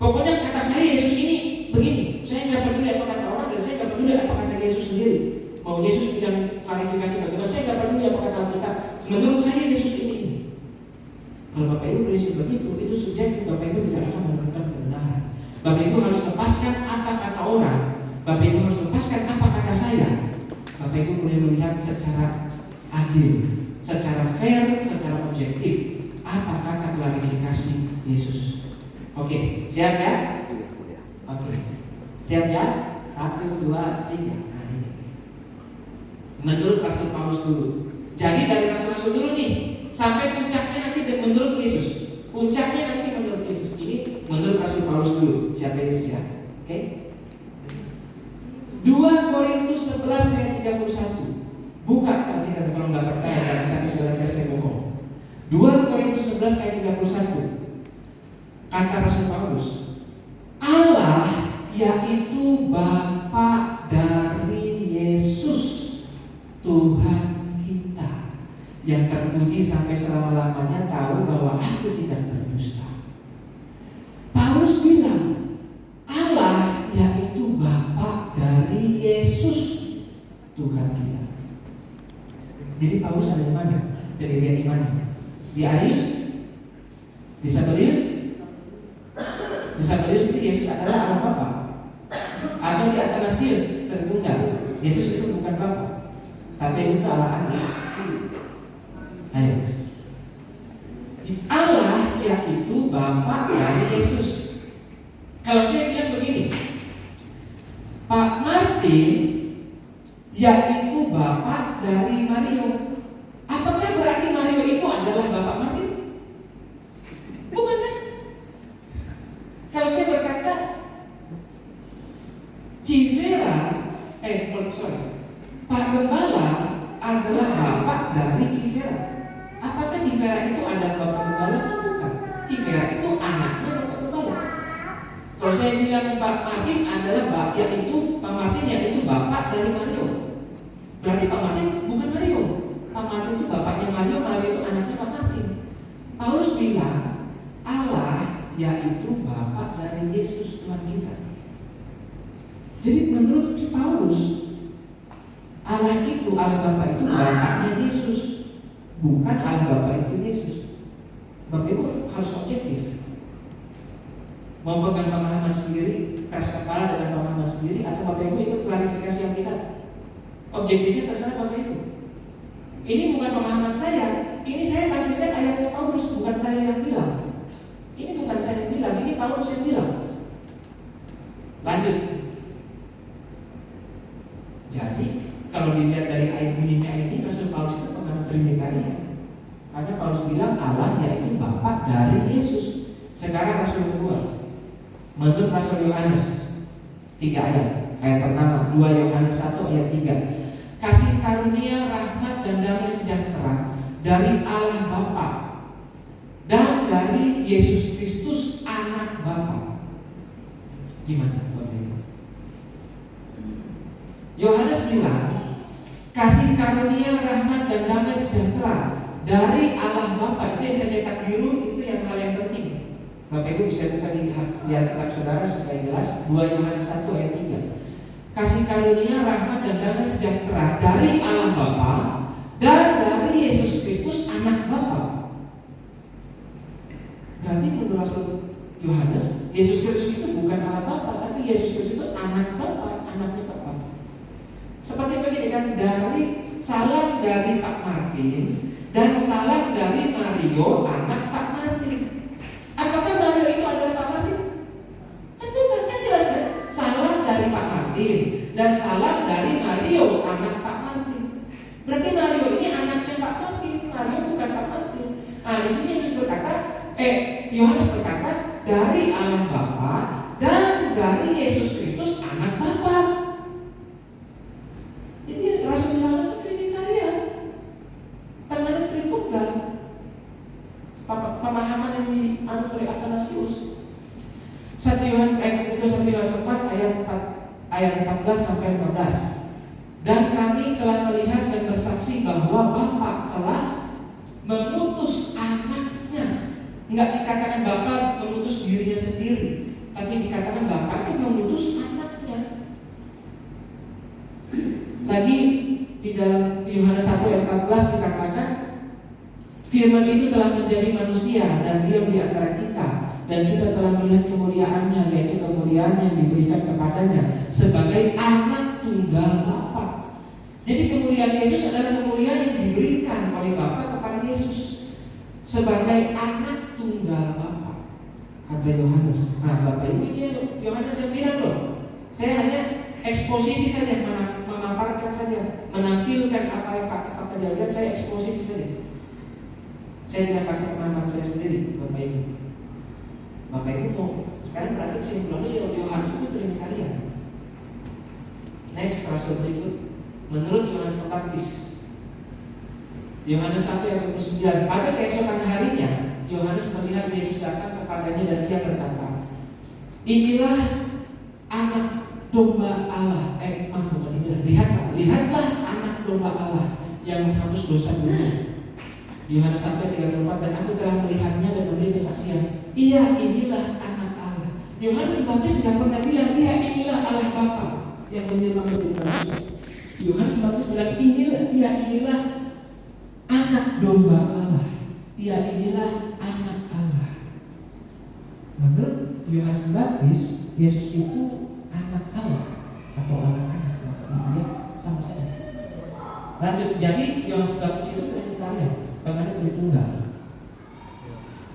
Pokoknya kata saya Yesus ini begini. Saya nggak peduli apa kata orang dan saya nggak peduli apa kata Yesus sendiri. Mau Yesus bilang klarifikasi bagaimana, saya nggak peduli apa kata kita. Menurut saya Yesus ini. Kalau Bapak Ibu prinsip begitu, itu subjektif. Bapak Ibu tidak akan menemukan kebenaran. Bapak Ibu harus lepaskan apa kata orang. Bapak Ibu harus lepaskan apa kata saya. Bapak Ibu boleh melihat secara adil, secara fair, secara objektif apa kata klarifikasi Yesus. Oke, siap ya? Oke, siap ya? 1, 2, 3. Nah, ini menurut Rasul Paulus dulu. Jadi dari Rasul-Rasul dulu nih, sampai puncaknya nanti menurut Yesus. Puncaknya nanti menurut Yesus. Ini menurut Rasul Paulus dulu. Siapa Yesus ya? Oke. 2 Korintus 11 ayat 31. Buka nanti kalau nggak percaya, jangan sampai saudara saya bohong. 2 Korintus 11 ayat 31. Kata Rasul Paulus, Allah yaitu Bapa dari Yesus Tuhan kita, yang terpuji sampai selama-lamanya, tahu bahwa aku tidak berdusta. Paulus bilang, Allah yaitu Bapa dari Yesus Tuhan kita. Jadi Paulus ada di mana? Pendirian imannya di Arius, di Sabelius. Di Sabelius itu Yesus adalah Allah Bapa. Atau di Athanasius Tritunggal, Yesus itu bukan Bapa, tapi Yesus itu Allah Anak. Ayo, Allah yaitu Bapa dari Yesus. Kalau saya bilang begini, Pak Martin yaitu Bapak dari Mario, apakah berarti Mario itu adalah Bapak Martin? Bukan kan? Kalau saya berkata Pak Gembala adalah Bapak dari Civera, apakah Civera itu adalah Bapak Gembala? Bukan. Civera itu anaknya Bapak Gembala. Kalau saya bilang Pak Martin adalah Bapak, yaitu Pak Martin yaitu Bapak dari Mario, berarti Pak Martin bukan Mario. Pak Martin itu bapaknya Mario, Mario itu anaknya Pak Martin. Paulus bilang Allah yaitu Bapak dari Yesus Tuhan kita. Jadi menurut Paulus, Allah itu, Allah Bapa itu Bapaknya Yesus, bukan Allah Bapa itu Yesus. Bapak Ibu harus objektif. Mau pegang pemahaman sendiri, keras kepala dengan pemahaman sendiri, atau Bapak Ibu ikut klarifikasi yang kita. Objektifnya terserah Bapak Ibu. Ini bukan pemahaman saya, ini saya tampilkan ayatnya Paulus, bukan saya yang bilang. Ini bukan saya yang bilang, ini Paulus yang bilang. Lanjut. Jadi kalau dilihat dari ayat bunyinya ini, Rasul Paulus itu penganut Trinitarian. Karena Paulus bilang Allah yaitu Bapa dari Yesus. Sekarang Rasul kedua, menurut Rasul Yohanes 3 ayat. Ayat pertama 2 Yohanes 1 ayat 3. Kasih karunia, rahmat dan damai sejahtera dari Allah Bapa dan dari Yesus Kristus Anak Bapa. Gimana Bapak Ibu? Yohanes bilang kasih karunia, rahmat dan damai sejahtera dari Allah Bapa. Itu yang saya cetak biru, itu yang hal yang penting. Bapak Ibu bisa buka di Alkitab saudara supaya jelas. 2 Yohanes 1 ayat 3. Kasih karunia, rahmat dan damai sejahtera dari Allah Bapa dan dari Yesus Kristus anak Bapa. Berarti menurut Rasul Yohanes, Yesus Kristus itu bukan anak Bapa, tapi Yesus Kristus itu anak Bapa, anaknya Bapa. Seperti begini kan, dari salam dari Pak Martin dan salam dari Mario, anak Pak Martin. Apakah Mario itu adalah Pak Martin? Kan bukan, kan jelas kan? Salam dari Pak Martin dan salam dari Mario, anak Pak Martin. Berarti Mario ini anaknya Pak Martin, Mario bukan Pak Martin. Nah, di sini Yesus berkata, Yohanes berkata, dari Allah Bapa dan dari Yesus Kristus anak Bapa. Jadi Rasul Yohanes itu Trinitarian, pandangan Tritunggal, pemahaman yang dianut oleh Athanasius. 1 Yohanes ayat 4 ayat 14 sampai 15. Dan kami telah melihat dan bersaksi bahwa Bapa telah mengutus anaknya. Enggak dikatakan Bapa mengutus dirinya sendiri, tapi dikatakan Bapa itu mengutus anaknya. Lagi di dalam Yohanes 1 ayat 14 dikatakan, Firman itu telah menjadi manusia dan diam di antara kita, dan kita telah melihat kemuliaannya, yaitu kemuliaan yang diberikan kepadanya sebagai anak tunggal Bapa. Jadi kemuliaan Yesus adalah kemuliaan yang diberikan oleh Bapa kepada Yesus sebagai anak tunggal Bapa, kata Yohanes. Nah, Bapak Ibu, ini Yohanes yang bilang loh. Saya hanya eksposisi saja, memaparkan saja, menampilkan apa yang fakta-fakta dia lihat. Saya eksposisi saja. Saya tidak pakai pemahaman saya sendiri, Bapak Ibu. Bapak Ibu mau sekarang berarti kesimpulannya Yohanes itu Trinitarian. Next, rasul berikut. Menurut Yohanes Pembaptis, Yohanes 1 ayat 29, pada keesokan harinya Yohanes melihat Yesus datang kepadanya dan dia berkata, inilah anak domba Allah. Lihatlah anak domba Allah yang menghapus dosa dunia. Yohanes 1 ayat 34, dan aku telah melihatnya dan memberi kesaksian, iya, inilah anak Allah. Yohanes Pembaptis tidak pernah bilang, iya, inilah Allah Bapa yang menyembah menjadi manusia. Yohanes Pembaptis bilang, inilah anak domba Allah. Iya, inilah anak Allah. Menurut Yohanes Pembaptis, Yesus itu anak Allah atau anak-anak. Iya, sama saja. Lanjut, jadi Yohanes Pembaptis itu Trinitarian, pandangannya Tritunggal.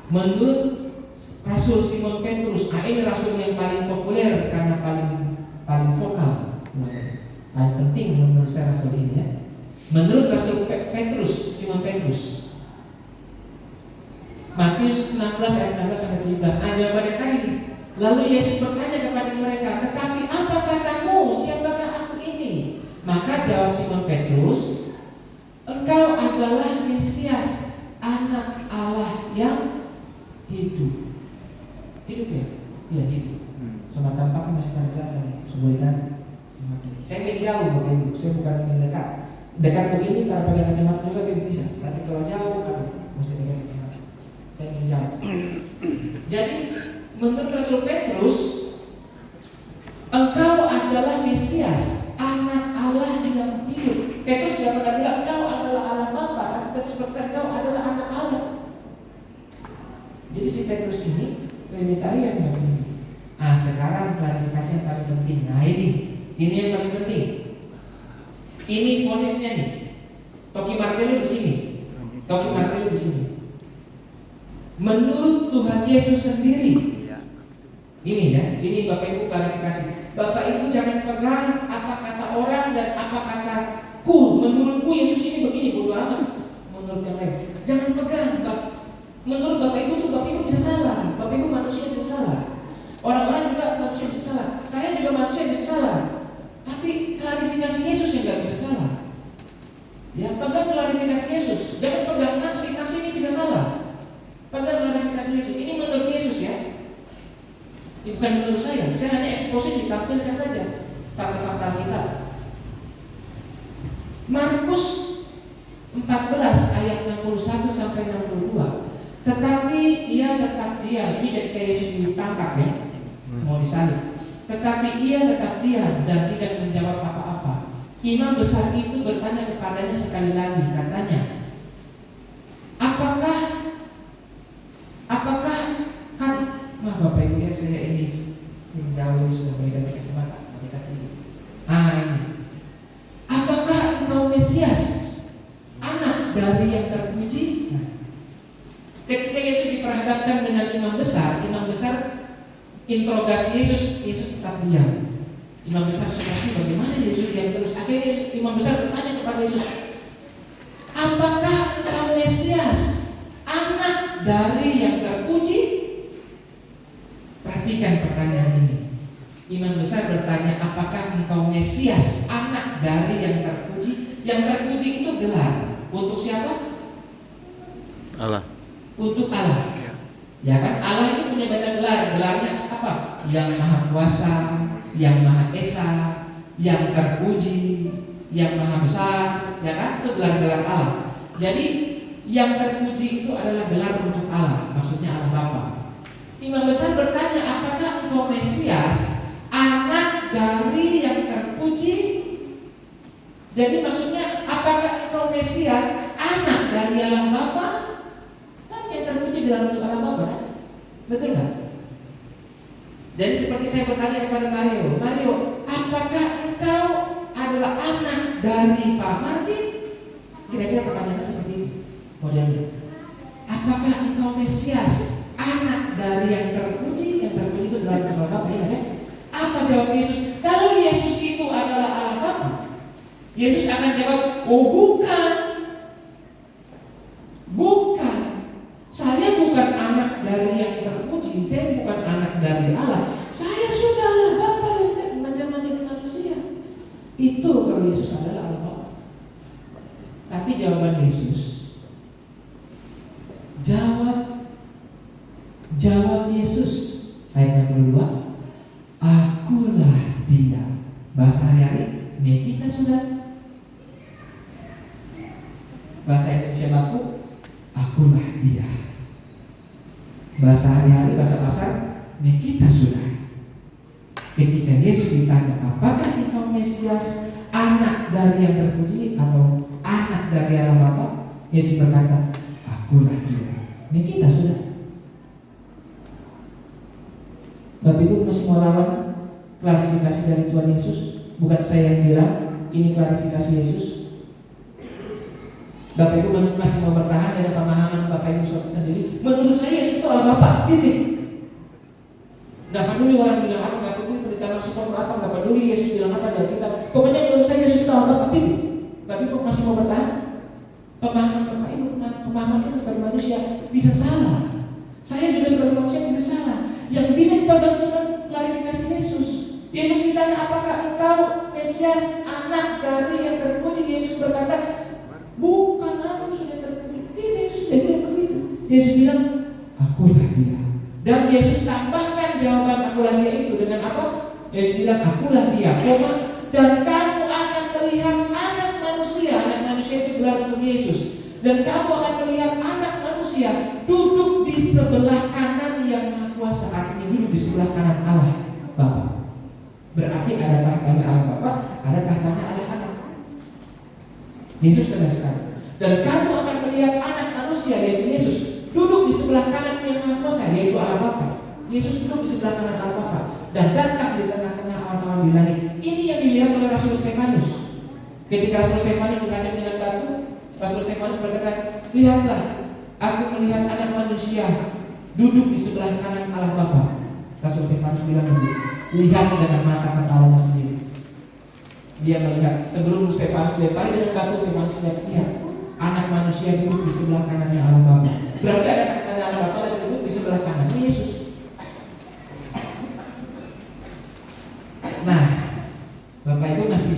Menurut Rasul Simon Petrus, ini rasul yang paling populer karena paling vokal, paling penting menurut saya rasul ini ya. Menurut Rasul Petrus, Simon Petrus, Matius 16 ayat 16 sampai 17. Nah, jawabannya tadi. Lalu Yesus bertanya kepada mereka, tetapi apa katamu? Siapakah aku ini? Maka jawab Simon Petrus, engkau adalah Mesias, anak Allah yang hidup. Hidup ya? Iya, hidup. Sama tampaknya masih jelas tadi. Semuanya semakin. Saya ingin jauh Bapak Ibu, saya bukan ingin dekat. Dekat begini, tanpa pakai kacamata juga bisa. Tapi kalau jauh, mesti pakai kacamata. Saya ingin jauh. Jadi menurut Rasul Petrus, engkau adalah Mesias, anak Allah yang hidup. Petrus tidak pernah bilang engkau adalah Allah Bapa, tapi Petrus berkata engkau adalah anak Allah. Jadi si Petrus ini Trinitarian Bapak Ibu. Nah, sekarang klarifikasi yang paling penting. Nah, ini yang paling penting. Ini fonisnya nih. Toki martelo di sini. Toki martelo di sini. Menurut Tuhan Yesus sendiri. Ini ya, ini Bapak Ibu klarifikasi. Bapak Ibu jangan pegang apa kata orang dan apa kataku. Menurutku Yesus ini begini, bodo amat. Menurut yang lain, jangan pegang. Menurut Bapak Ibu tuh Bapak Ibu bisa salah. Bapak Ibu manusia bisa salah. Orang-orang juga manusia bisa salah. Saya juga manusia bisa salah. Tapi klarifikasi Yesus yang gak bisa salah. Ya, pegang klarifikasi Yesus. Jangan pegang naksi ini bisa salah. Pegang klarifikasi Yesus. Ini menurut Yesus ya. Ini bukan menurut saya. Saya hanya eksposisi, tampilkan saja fakta-fakta kita. Markus 14 ayat 61 sampai 62. Tetapi ia tetap diam. Ini ketika Yesus ditangkap ya, mau disalib. Tetapi ia tetap diam dan tidak menjawab apa-apa. Imam besar itu bertanya kepadanya sekali lagi, katanya, apakah kan, maaf Bapak Ibu ya, saya ini jauh ini sudah mulai dari kacamata, mau dikasih ini. Ini. Apakah engkau Mesias, anak dari yang terpuji? Ketika Yesus diperhadapkan dengan imam besar interogasi Yesus tetap diam. Imam besar pasti bagaimana Yesus diam terus. Akhirnya imam besar bertanya kepada Yesus, apakah engkau Mesias, anak dari yang terpuji? Perhatikan pertanyaan ini. Imam besar bertanya, apakah engkau Mesias, anak dari yang terpuji? Yang terpuji itu gelar untuk siapa? Allah. Untuk Allah. Ya kan, Allah itu punya banyak gelar. Gelarnya apa? Yang Maha Kuasa, yang Maha Esa, yang terpuji, yang Maha Besar, ya kan? Itu gelar-gelar Allah. Jadi yang terpuji itu adalah gelar untuk Allah, maksudnya Allah Bapa. Imam besar bertanya, apakah engkau Mesias, anak dari yang terpuji? Jadi maksudnya, apakah engkau Mesias, anak dari Allah Bapa? Kan yang terpuji gelar untuk Allah Bapa, kan? Betul nggak? Jadi seperti saya bertanya kepada Mario, apakah engkau adalah anak dari Pak Martin? Kira-kira pertanyaannya seperti itu modelnya. Apakah engkau Mesias, anak dari yang terpuji? Yang terpuji itu dalam nama Bapa, ya? Apa jawab Yesus? Kalau Yesus itu adalah Allah Bapa, Yesus akan jawab, oh bukan. Saya bukan anak dari yang terpuji, saya bukan anak dari Allah. Saya sudah Allah Bapa yang menjadi manusia. Itu kalau Yesus adalah Allah Bapa. Tapi jawaban Yesus, Jawab Yesus ayat 62, akulah dia. Bahasa hari-hari kita sudah. Bahasa Indonesia baku, akulah dia. Bahasa hari-hari, bahasa pasar, kita sudah. Ketika Yesus ditanya, apakah engkau Mesias, anak dari yang terpuji atau anak dari Allah Bapa? Yesus berkata, akulah dia. Kita sudah. Bapak Ibu masih mau lawan klarifikasi dari Tuhan Yesus? Bukan saya yang bilang, ini klarifikasi Yesus. Bapak Ibu masih mau bertahan dengan pemahaman Bapak Ibu sendiri. Menurut saya Yesus itu Allah Bapa, titik. Gak peduli orang bilang apa, gak peduli pendeta seperti apa, gak peduli Yesus bilang apa dari kita. Pokoknya menurut saya Yesus itu Allah Bapa, titik. Bapak Ibu masih mau bertahan? Pemahaman Bapak Ibu, pemahaman kita sebagai manusia bisa salah. Saya juga sebagai manusia bisa salah. Yang bisa dipegang cuma klarifikasi Yesus. Yesus ditanya, apakah engkau Mesias, anak dari yang terpuji? Yesus berkata, bukan, aku sudah terpuji. Tidak, Yesus tidak bilang begitu. Yesus bilang, akulah dia. Dan Yesus tambahkan jawaban akulah dia itu dengan apa? Yesus bilang, akulah dia, dan kamu akan melihat anak manusia. Anak manusia itu gelar untuk Yesus. Dan kamu akan melihat anak manusia duduk di sebelah kanan yang Maha Kuasa. Artinya duduk di sebelah kanan Allah Bapa. Berarti ada tahtanya Allah Bapa, ada tahtanya Allah Anak. Yesus tegaskan, dan kamu akan melihat anak manusia yaitu Yesus duduk di sebelah kanan yang Maha Kuasa, yaitu Allah Bapa. Yesus duduk di sebelah kanan Allah Bapa dan datang di tengah-tengah awan-awan di langit. Ini yang dilihat oleh Rasul Stefanus. Ketika Rasul Stefanus dirajam dengan batu, Rasul Stefanus berkata, lihatlah, aku melihat anak manusia duduk di sebelah kanan Allah Bapa. Rasul Stefanus bilang begitu, lihat dengan mata kepalanya sendiri. Dia melihat, sebelum Stefanus dilempari dengan batu, Stefanus lihat anak manusia duduk di sebelah kanannya Allah Bapa. Berarti ada katanya Allah Bapa yang duduk di sebelah kanan Yesus. Nah, Bapak Ibu masih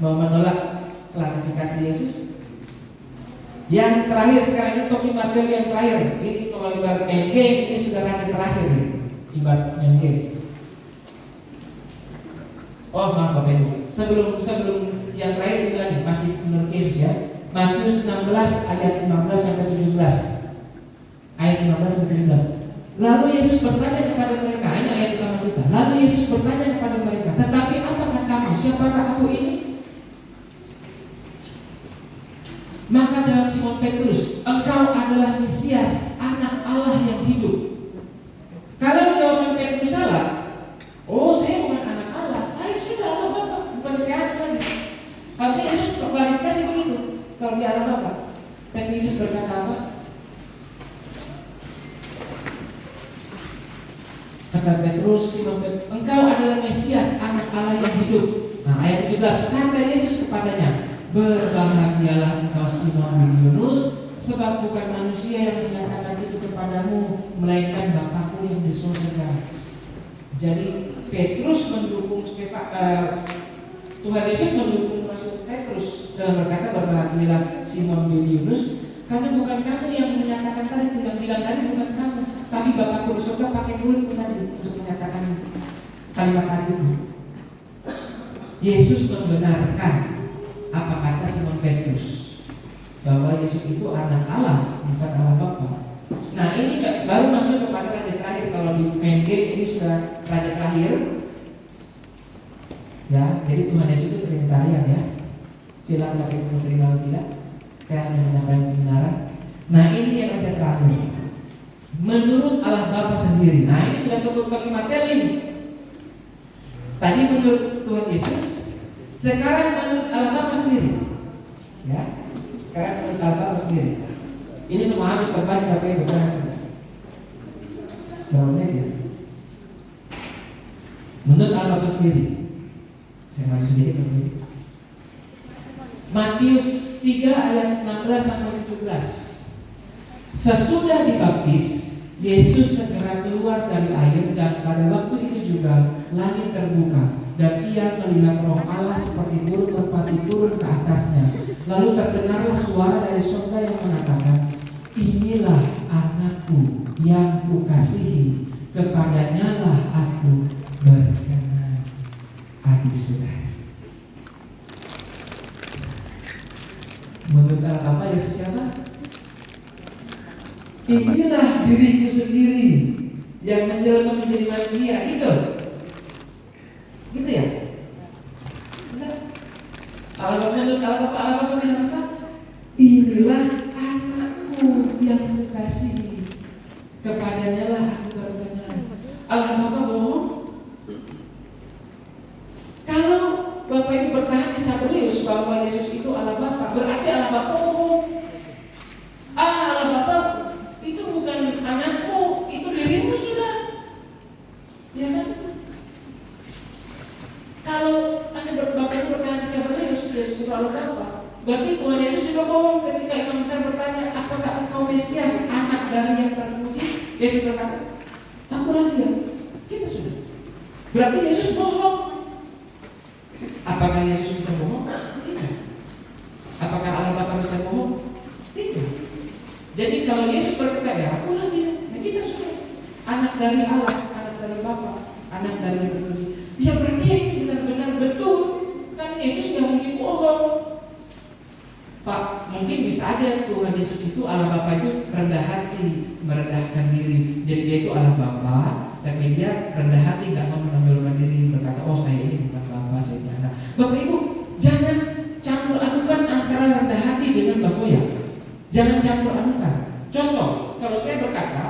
mau menolak klarifikasi Yesus? Yang terakhir sekarang ini Toki Martel yang terakhir. Ini kalau ibarat main game, ini sudah rantai terakhir nih. Ibarat main game. Oh maaf Bapak Ibu, sebelum yang terakhir ini lagi masih menurut Yesus ya. Matius 16 ayat 15 sampai 17. Ayat 15 sampai 17. Lalu Yesus bertanya kepada mereka, ini ayat utama kita. Lalu Yesus bertanya kepada mereka, tetapi apa katamu? Siapakah aku ini? Maka dalam Simon Petrus, engkau adalah Mesias, anak Allah yang hidup. Kalau jawaban Petrus salah, oh saya bukan anak Allah, saya sudah Allah Bapa, bukan dari anak lagi. Harusnya Yesus klarifikasi begitu. Kalau dia Allah Bapa, dan Yesus berkata apa? Kata Petrus, Simon Petrus, engkau adalah Mesias, anak Allah yang hidup. Nah, ayat 17, kata Yesus kepadanya, berbahagialah engkau Simon bin Yunus, sebab bukan manusia yang menyatakan itu kepadamu, melainkan Bapakku yang di surga. Jadi Petrus mendukung Tuhan Yesus mendukung Rasul Petrus dalam berkata berbahagialah Simon bin Yunus, karena bukan kamu yang menyatakan tadi, yang bilang tadi bukan kamu, tapi Bapakku di surga pakai mulutmu tadi untuk menyatakan kalimat tadi itu. Yesus membenarkan apa kata Simon Petrus, bahwa Yesus itu anak Allah, bukan Allah Bapa. Nah ini baru masuk kepada raja terakhir. Kalau di main game ini sudah raja terakhir, ya. Jadi Tuhan Yesus itu Trinitarian ya. Silakan bagi yang menerima atau tidak. Saya hanya menyampaikan kebenaran. Nah ini yang raja terakhir. Menurut Allah Bapa sendiri. Nah ini sudah tutup kalimat ini. Tadi menurut Tuhan Yesus, sekarang menurut Allah Bapa sendiri. Ya. Sekarang menurut Allah Bapa sendiri. Ini semua harus terbalik apa yang berhasil. Seberapa menit ya? Menurut Allah Bapa sendiri. Saya maju sedikit begini. Matius 3 ayat 16 sampai 17. Sesudah dibaptis, Yesus segera keluar dari air, dan pada waktu itu juga langit terbuka dan ia melihat Roh Allah seperti burung merpati turun ke atasnya. Lalu terdengarlah suara dari surga yang mengatakan, inilah anakku yang kukasihi, kepadanya lah aku berkenan. Hadis sudah. Menurut apa Yesus siapa? Inilah diriku sendiri yang menjelma menjadi manusia, gitu. Gitu ya? Allah menurut Allah bilang apa? Inilah anakku yang kukasihi, kepadanya lah aku berkenan. Allah Bapa bohong? Kalau Bapak ini bertahan di Sabrius bahwa Yesus itu Allah Bapa, berarti Allah Bapa bohong. Allah Bapa itu bukan anakmu, itu dirimu sudah. Ya kan? Kalau Bapak itu bertahan di Sabrius, Yesus itu Allah Bapa, berarti Tuhan Yesus juga bohong ketika Imam Besar bertanya, apakah engkau Mesias, anak dari yang terpuji? Yesus berkata, akulah dia. Kita sudah. Berarti Yesus bohong. Apakah Yesus bisa bohong? Tidak. Apakah Allah Bapa bisa bohong? Tidak. Jadi kalau Yesus berkata, ya akulah dia. Nah kita sudah anak dari Allah, anak dari Bapa, anak dari yang terpuji. Ya berarti itu benar-benar betul. Kan Yesus tidak mungkin bohong. Pak, mungkin bisa aja Tuhan Yesus itu Allah Bapa itu rendah hati, merendahkan diri. Jadi dia itu Allah Bapa, tapi dia rendah hati, nggak mau menonjolkan diri, berkata, oh saya ini bukan Bapa, saya ini anak. Bapak Ibu, jangan campur adukan antara rendah hati dengan bafoya. Jangan campur adukan. Contoh, kalau saya berkata,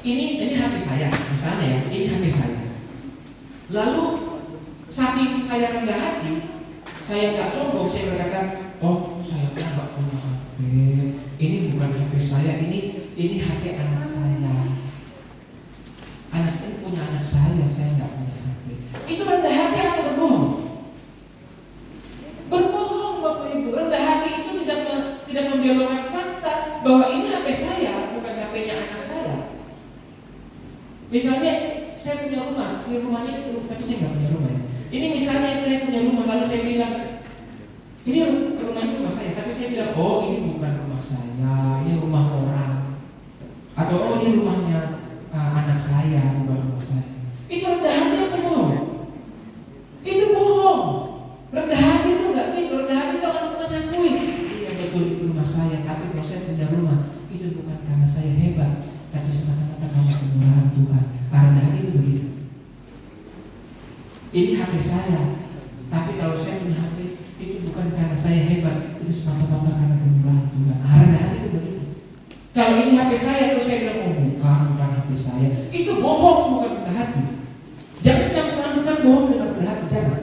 ini HP saya, misalnya ya, ini HP saya. Lalu saking saya rendah hati, saya nggak sombong, saya berkata, oh saya kan nggak punya HP, ini bukan HP saya, ini HP anak saya. Anak saya punya anak saya nggak punya HP. Itu rendah hati atau berbohong? Berbohong Bapak Ibu. Rendah hati itu tidak membelokkan fakta bahwa ini HP saya, bukan HP-nya anak saya. Misalnya saya punya rumah, ini rumahnya itu, tapi saya nggak punya rumah ya. Ini misalnya saya punya rumah, lalu saya bilang, ini rumah saya, tapi saya bilang, oh ini bukan rumah saya, ini rumah orang. Atau oh ini rumahnya anak saya, bukan rumah saya. Itu rendah hati atau bohong? Itu bohong. Rendah hati itu enggak gitu. Rendah hati itu akan mengakui, iya betul itu rumah saya, tapi kalau saya punya rumah, itu bukan karena saya hebat, tapi semata-mata karena kemurahan Tuhan. Rendah hati itu begitu. Ini HP saya, Tapi kalau saya punya hati, itu bukan karena saya hebat, itu semata-mata karena kemurahan Tuhan. Rendah hati itu begitu. Kalau ini HP saya, terus saya bilang, oh bukan HP saya, itu bohong, bukan rendah hati. Jangan campur adukan bohong dengan rendah hati, jangan.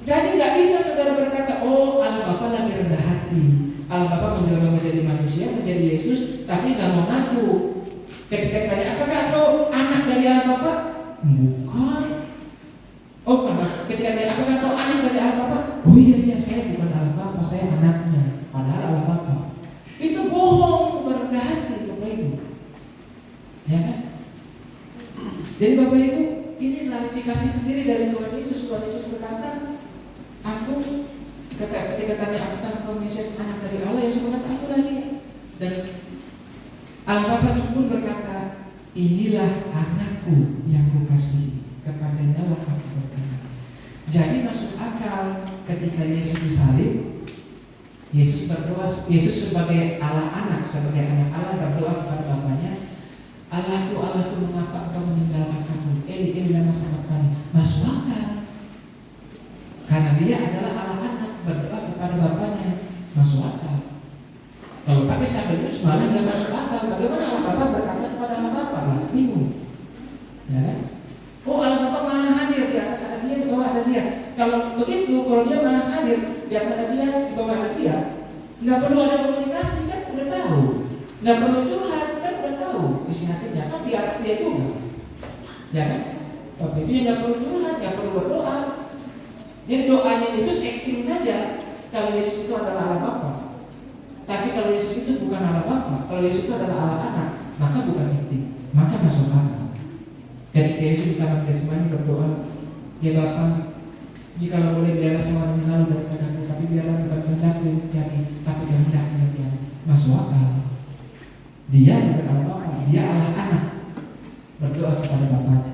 Jadi nggak bisa saudara berkata, oh Allah Bapa lagi rendah hati, Allah Bapa menjelma menjadi manusia, menjadi Yesus, tapi nggak mau ngaku. Ketika tanya, apakah engkau anak dari Allah Bapa? Bukan. Oh, ketika tanya, apakah engkau anak dari Allah Bapa? Oh iya, saya bukan Allah Bapa, saya anaknya. Padahal Allah Bapa. Itu bohong, bukan rendah hati, Bapak Ibu. Ya kan? Jadi Bapak Ibu, ini klarifikasi sendiri dari Tuhan Yesus. Tuhan Yesus berkata, aku ketika tanya, apakah engkau Mesias anak dari Allah? Yesus berkata, aku lah dia. Dan Allah Bapa pun berkata, inilah anakku yang kukasihi, kepadanya lah aku berkenan. Jadi masuk akal ketika Yesus disalib, Yesus berdoa, Yesus sebagai Allah anak, sebagai anak Allah berdoa kepada Bapaknya, Allahku, mengapa engkau meninggalkan aku? Eli lama sabachthani. Masuk akal. Karena dia adalah Allah anak berdoa kepada Bapaknya, masuk akal. Kalau pakai Sabelus malah nggak masuk akal. Bagaimana Allah Bapa berkata kepada Allah Bapa? Bingung. Ya kan? Oh, Allah Bapa maha hadir, di atas ada dia, di bawah ada dia. Kalau begitu, kalau dia maha hadir, di atas ada dia, di bawah ada dia, nggak perlu ada komunikasi, kan udah tahu. Nggak perlu curhat, kan udah tahu isi hatinya, kan di atas dia juga. Ya kan? Tapi dia nggak perlu curhat, nggak perlu berdoa. Jadi doanya Yesus acting saja. Kalau Yesus itu adalah Allah Bapa. Tapi kalau Yesus itu bukan Allah Bapa, kalau Yesus itu adalah Allah Anak, maka bukan acting, maka masuk akal. Ketika Yesus di Taman Getsemani berdoa, ya Bapa, jikalau boleh biarlah semua ini lalu daripada aku, tapi biarlah bukan kehendakku yang terjadi, tapi kehendakmu yang terjadi. Masuk akal. Dia bukan Allah Bapa, dia Allah Anak. Berdoa kepada Bapaknya.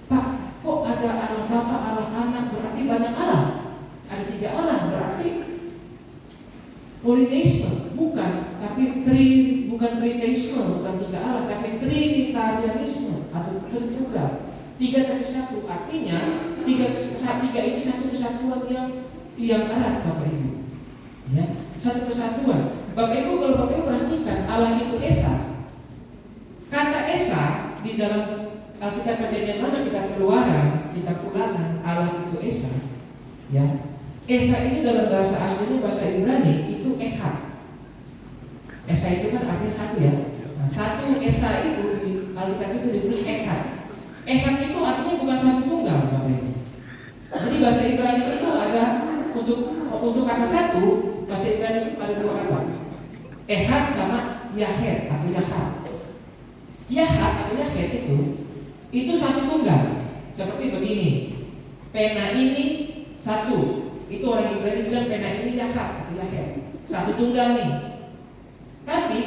Pak, kok ada Allah Bapa, Allah Anak, berarti banyak Allah? Ada 3 Allah, berarti politeisme, bukan, tapi bukan triteisme, bukan 3 Allah, tapi trinitarianisme atau tritunggal. 3 tapi 1, artinya 3 ini satu kesatuan yang erat, Bapak Ibu. Ya, satu kesatuan. Bapak Ibu, kalau Bapak Ibu perhatikan, Allah itu Esa. Kata Esa di dalam Alkitab Perjanjian Lama, kita Keluaran, kita Ulangan, Allah itu Esa. Ya. Esa itu dalam bahasa aslinya, bahasa Ibrani itu Ehad. Esa itu kan artinya satu ya. Nah, satu Esa itu di Alkitab itu ditulis Ehad. Ehad itu artinya bukan satu tunggal, Bapak Ibu. Jadi bahasa Ibrani itu ada untuk kata satu, bahasa Ibrani itu ada 2 kata. Ehad sama Yahed atau Yahad. Yahad atau Yahed itu satu tunggal. Seperti begini. Pena ini satu. Itu orang Ibrani bilang pena ini Yahad atau Yahed, satu tunggal nih. Tapi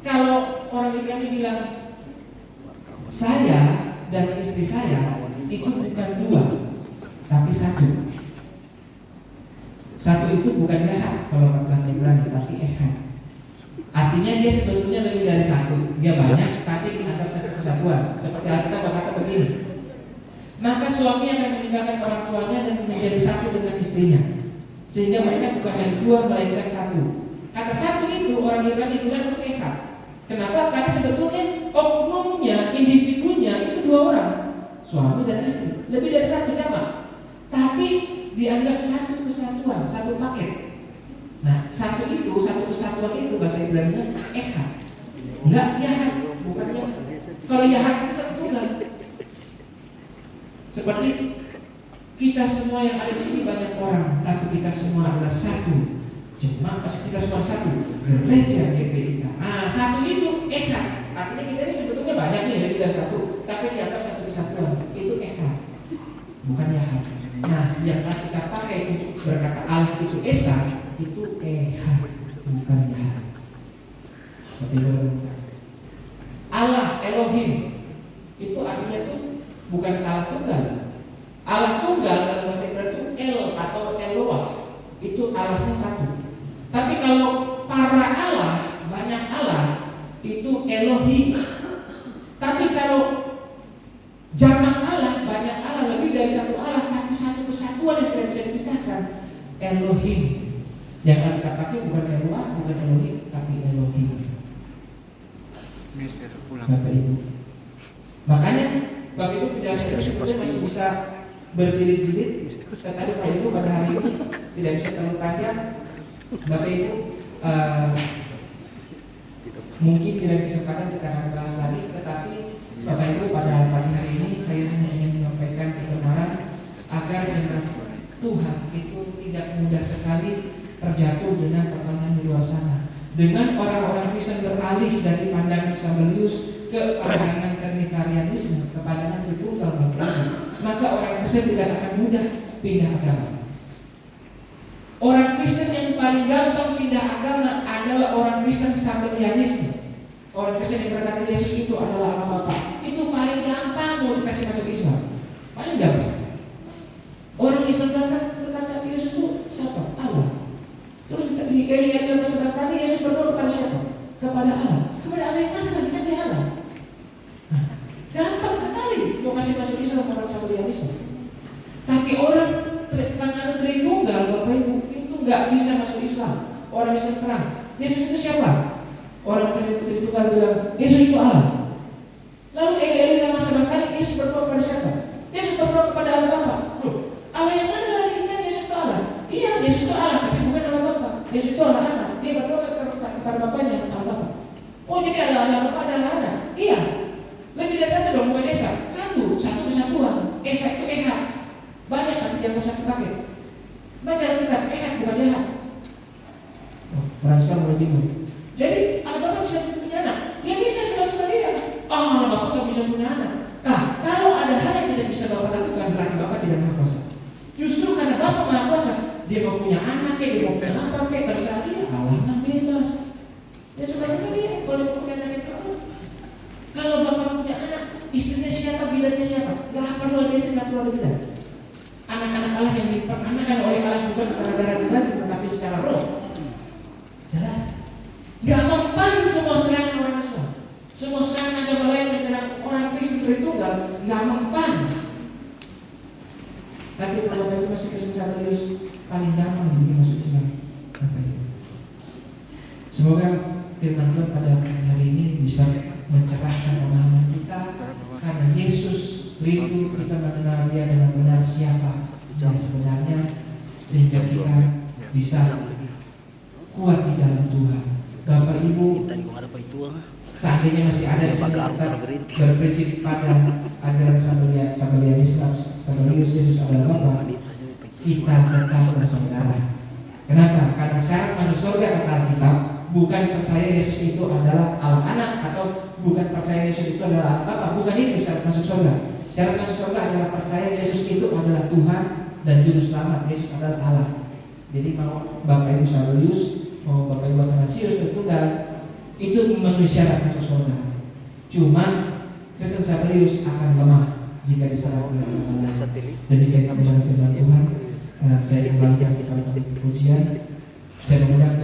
kalau orang Ibrani bilang saya dan istri saya itu bukan 2, tapi 1. Satu itu bukan Yahad kalau bahasa Ibrani, tapi Ehad. Artinya dia sebetulnya lebih dari 1. Dia banyak, tapi dianggap satu kesatuan. Seperti Alkitab berkata begini, maka suami akan meninggalkan orang tuanya dan menjadi satu dengan istrinya, sehingga mereka bukan yang 2 melainkan 1. Kata 1 itu orang Ibrani bilang itu Ehad. Kenapa? Karena sebetulnya oknumnya, individunya itu 2 orang, suami dan istri, lebih dari 1 jamak, tapi dianggap satu kesatuan, satu paket. Nah, satu kesatuan itu bahasa Ibrani-nya Ehad. Enggak Yahad, bukan Yahad. Kalau Yahad itu satu tunggal. Seperti kita semua yang ada di sini banyak orang, tapi kita semua adalah satu jemaat, kita semua satu gereja GPIK. Nah, satu itu Ehad. Artinya kita ini sebetulnya banyak nih, lebih dari 1, tapi dianggap satu kesatuan. Itu Ehad, bukan Yahad. Nah, yang kita pakai untuk berkata Allah itu Esa, itu Ehad, bukan Yahad. Allah Elohim itu artinya itu bukan Allah tunggal. Allah tunggal dalam bahasa Ibrani itu El atau Eloah, itu Allahnya 1. Tapi kalau para Allah, banyak Allah, itu Elohim. Tapi kalau jamak Allah, banyak Allah, lebih dari satu Allah, tapi satu kesatuan yang tidak bisa dipisahkan. Elohim. Yang kita pakai bukan Eloah, bukan Elohim, tapi Elohim. Bapak Ibu. Makanya Bapak Ibu penjelasan itu sebetulnya masih bisa berjilid-jilid. Tetapi Bapak Ibu pada hari ini tidak bisa terlalu panjang. Bapak Ibu mungkin tidak kesempatan kita akan bahas lagi. Tetapi Bapak Ibu pada pagi hari ini saya hanya ingin menyampaikan kebenaran agar jemaat Tuhan itu tidak mudah sekali terjatuh dengan pertanyaan di luar sana. Dengan orang-orang Kristen beralih dari pandangan Sabelius ke pandangan Trinitarianisme, ke pandangan Tritunggal Bapa, maka orang Kristen tidak akan mudah pindah agama. Orang Kristen yang paling gampang pindah agama adalah orang Kristen Sabelianisme. Orang Kristen yang berkata Yesus itu adalah Allah Bapa, itu paling gampang mau dikasih masuk Islam. Paling gampang. Orang Islam berkata Yesus itu siapa? Allah. Terus di Elia dalam sebelah tadi Yesus berdoa kepada siapa? Kepada Allah. Kepada Allah yang mana lagi? Kan dia Allah. Nah, gampang sekali mau kasih masuk Islam orang Sabelianisme. Tapi orang penganut Tritunggal Bapak Ibu itu nggak bisa masuk Islam. Orang Islam serang. Yesus itu siapa? Orang Tritunggal bilang Yesus itu Allah. Lalu Elia dalam sebelah tadi Yesus berdoa kepada siapa? Yesus berdoa kepada Allah Bapa. Allah yang mana lagi? Kan Yesus itu Allah. Iya, Yesus itu Allah, tapi bukan Allah Bapa. Yesus itu Allah anak. Dia berdoa kepada Bapaknya, Allah Bapa. Oh, jadi ada Allah Bapa, ada Allah anak. Iya. Lebih dari satu dong, bukan Esa. Satu kesatuan. Esa itu Ehad. Banyak kan yang usah dipakai. Baca Alkitab, Ehad bukan Ehad. Oh, orang Islam mulai bingung. Jadi Allah Bapa bisa punya anak. Dia bisa suka-suka dia. Allah Bapa nggak bisa punya anak. Nah, kalau ada hal yang tidak bisa Bapak lakukan, berarti Bapak tidak maha kuasa. Justru karena Bapak maha kuasa, dia mau punya anak, dia mau punya apa, terserah dia. Allah mah bebas. Dia suka-suka dia. Kalau dia punya anak itu, kalau Bapak punya anak, istrinya siapa, bidannya siapa? Gak perlu ada istri, gak perlu ada bidan. Anak-anak Allah yang diperanakan oleh Allah bukan secara darah daging, tetapi secara roh. Jelas. Gak mempan semua serangan orang Islam. Semua serangan agama lain menyerang orang Kristen Tritunggal gak mempan. Tapi kalau Bapak Ibu masih Kristen Sabelius, paling gampang bikin masuk Islam. Bapak Ibu. Semoga firman Tuhan pada hari ini bisa mencerahkan pemahaman kita, karena Yesus rindu kita mengenal Dia dengan benar siapa yang sebenarnya, sehingga kita bisa kuat di dalam Tuhan. Bapak Ibu, seandainya masih ada di sini tetap berprinsip pada ajaran Sabelius Yesus adalah Bapa, kita tetap bersaudara. Kenapa? Karena syarat masuk surga kata Alkitab bukan percaya Yesus itu adalah Allah anak, atau bukan percaya Yesus itu adalah Bapa. Bukan itu syarat masuk surga. Syarat masuk surga adalah percaya Yesus itu adalah Tuhan dan Juru Selamat. Yesus adalah Allah. Jadi mau Bapak Ibu Sabelius, mau Bapak Ibu Athanasius Tritunggal, itu memenuhi syarat masuk surga. Cuman Kristen Sabelius akan lemah jika diserang oleh Allah. Demikian kebenaran firman Tuhan. Saya kembalikan kepada pujian. Saya mengundang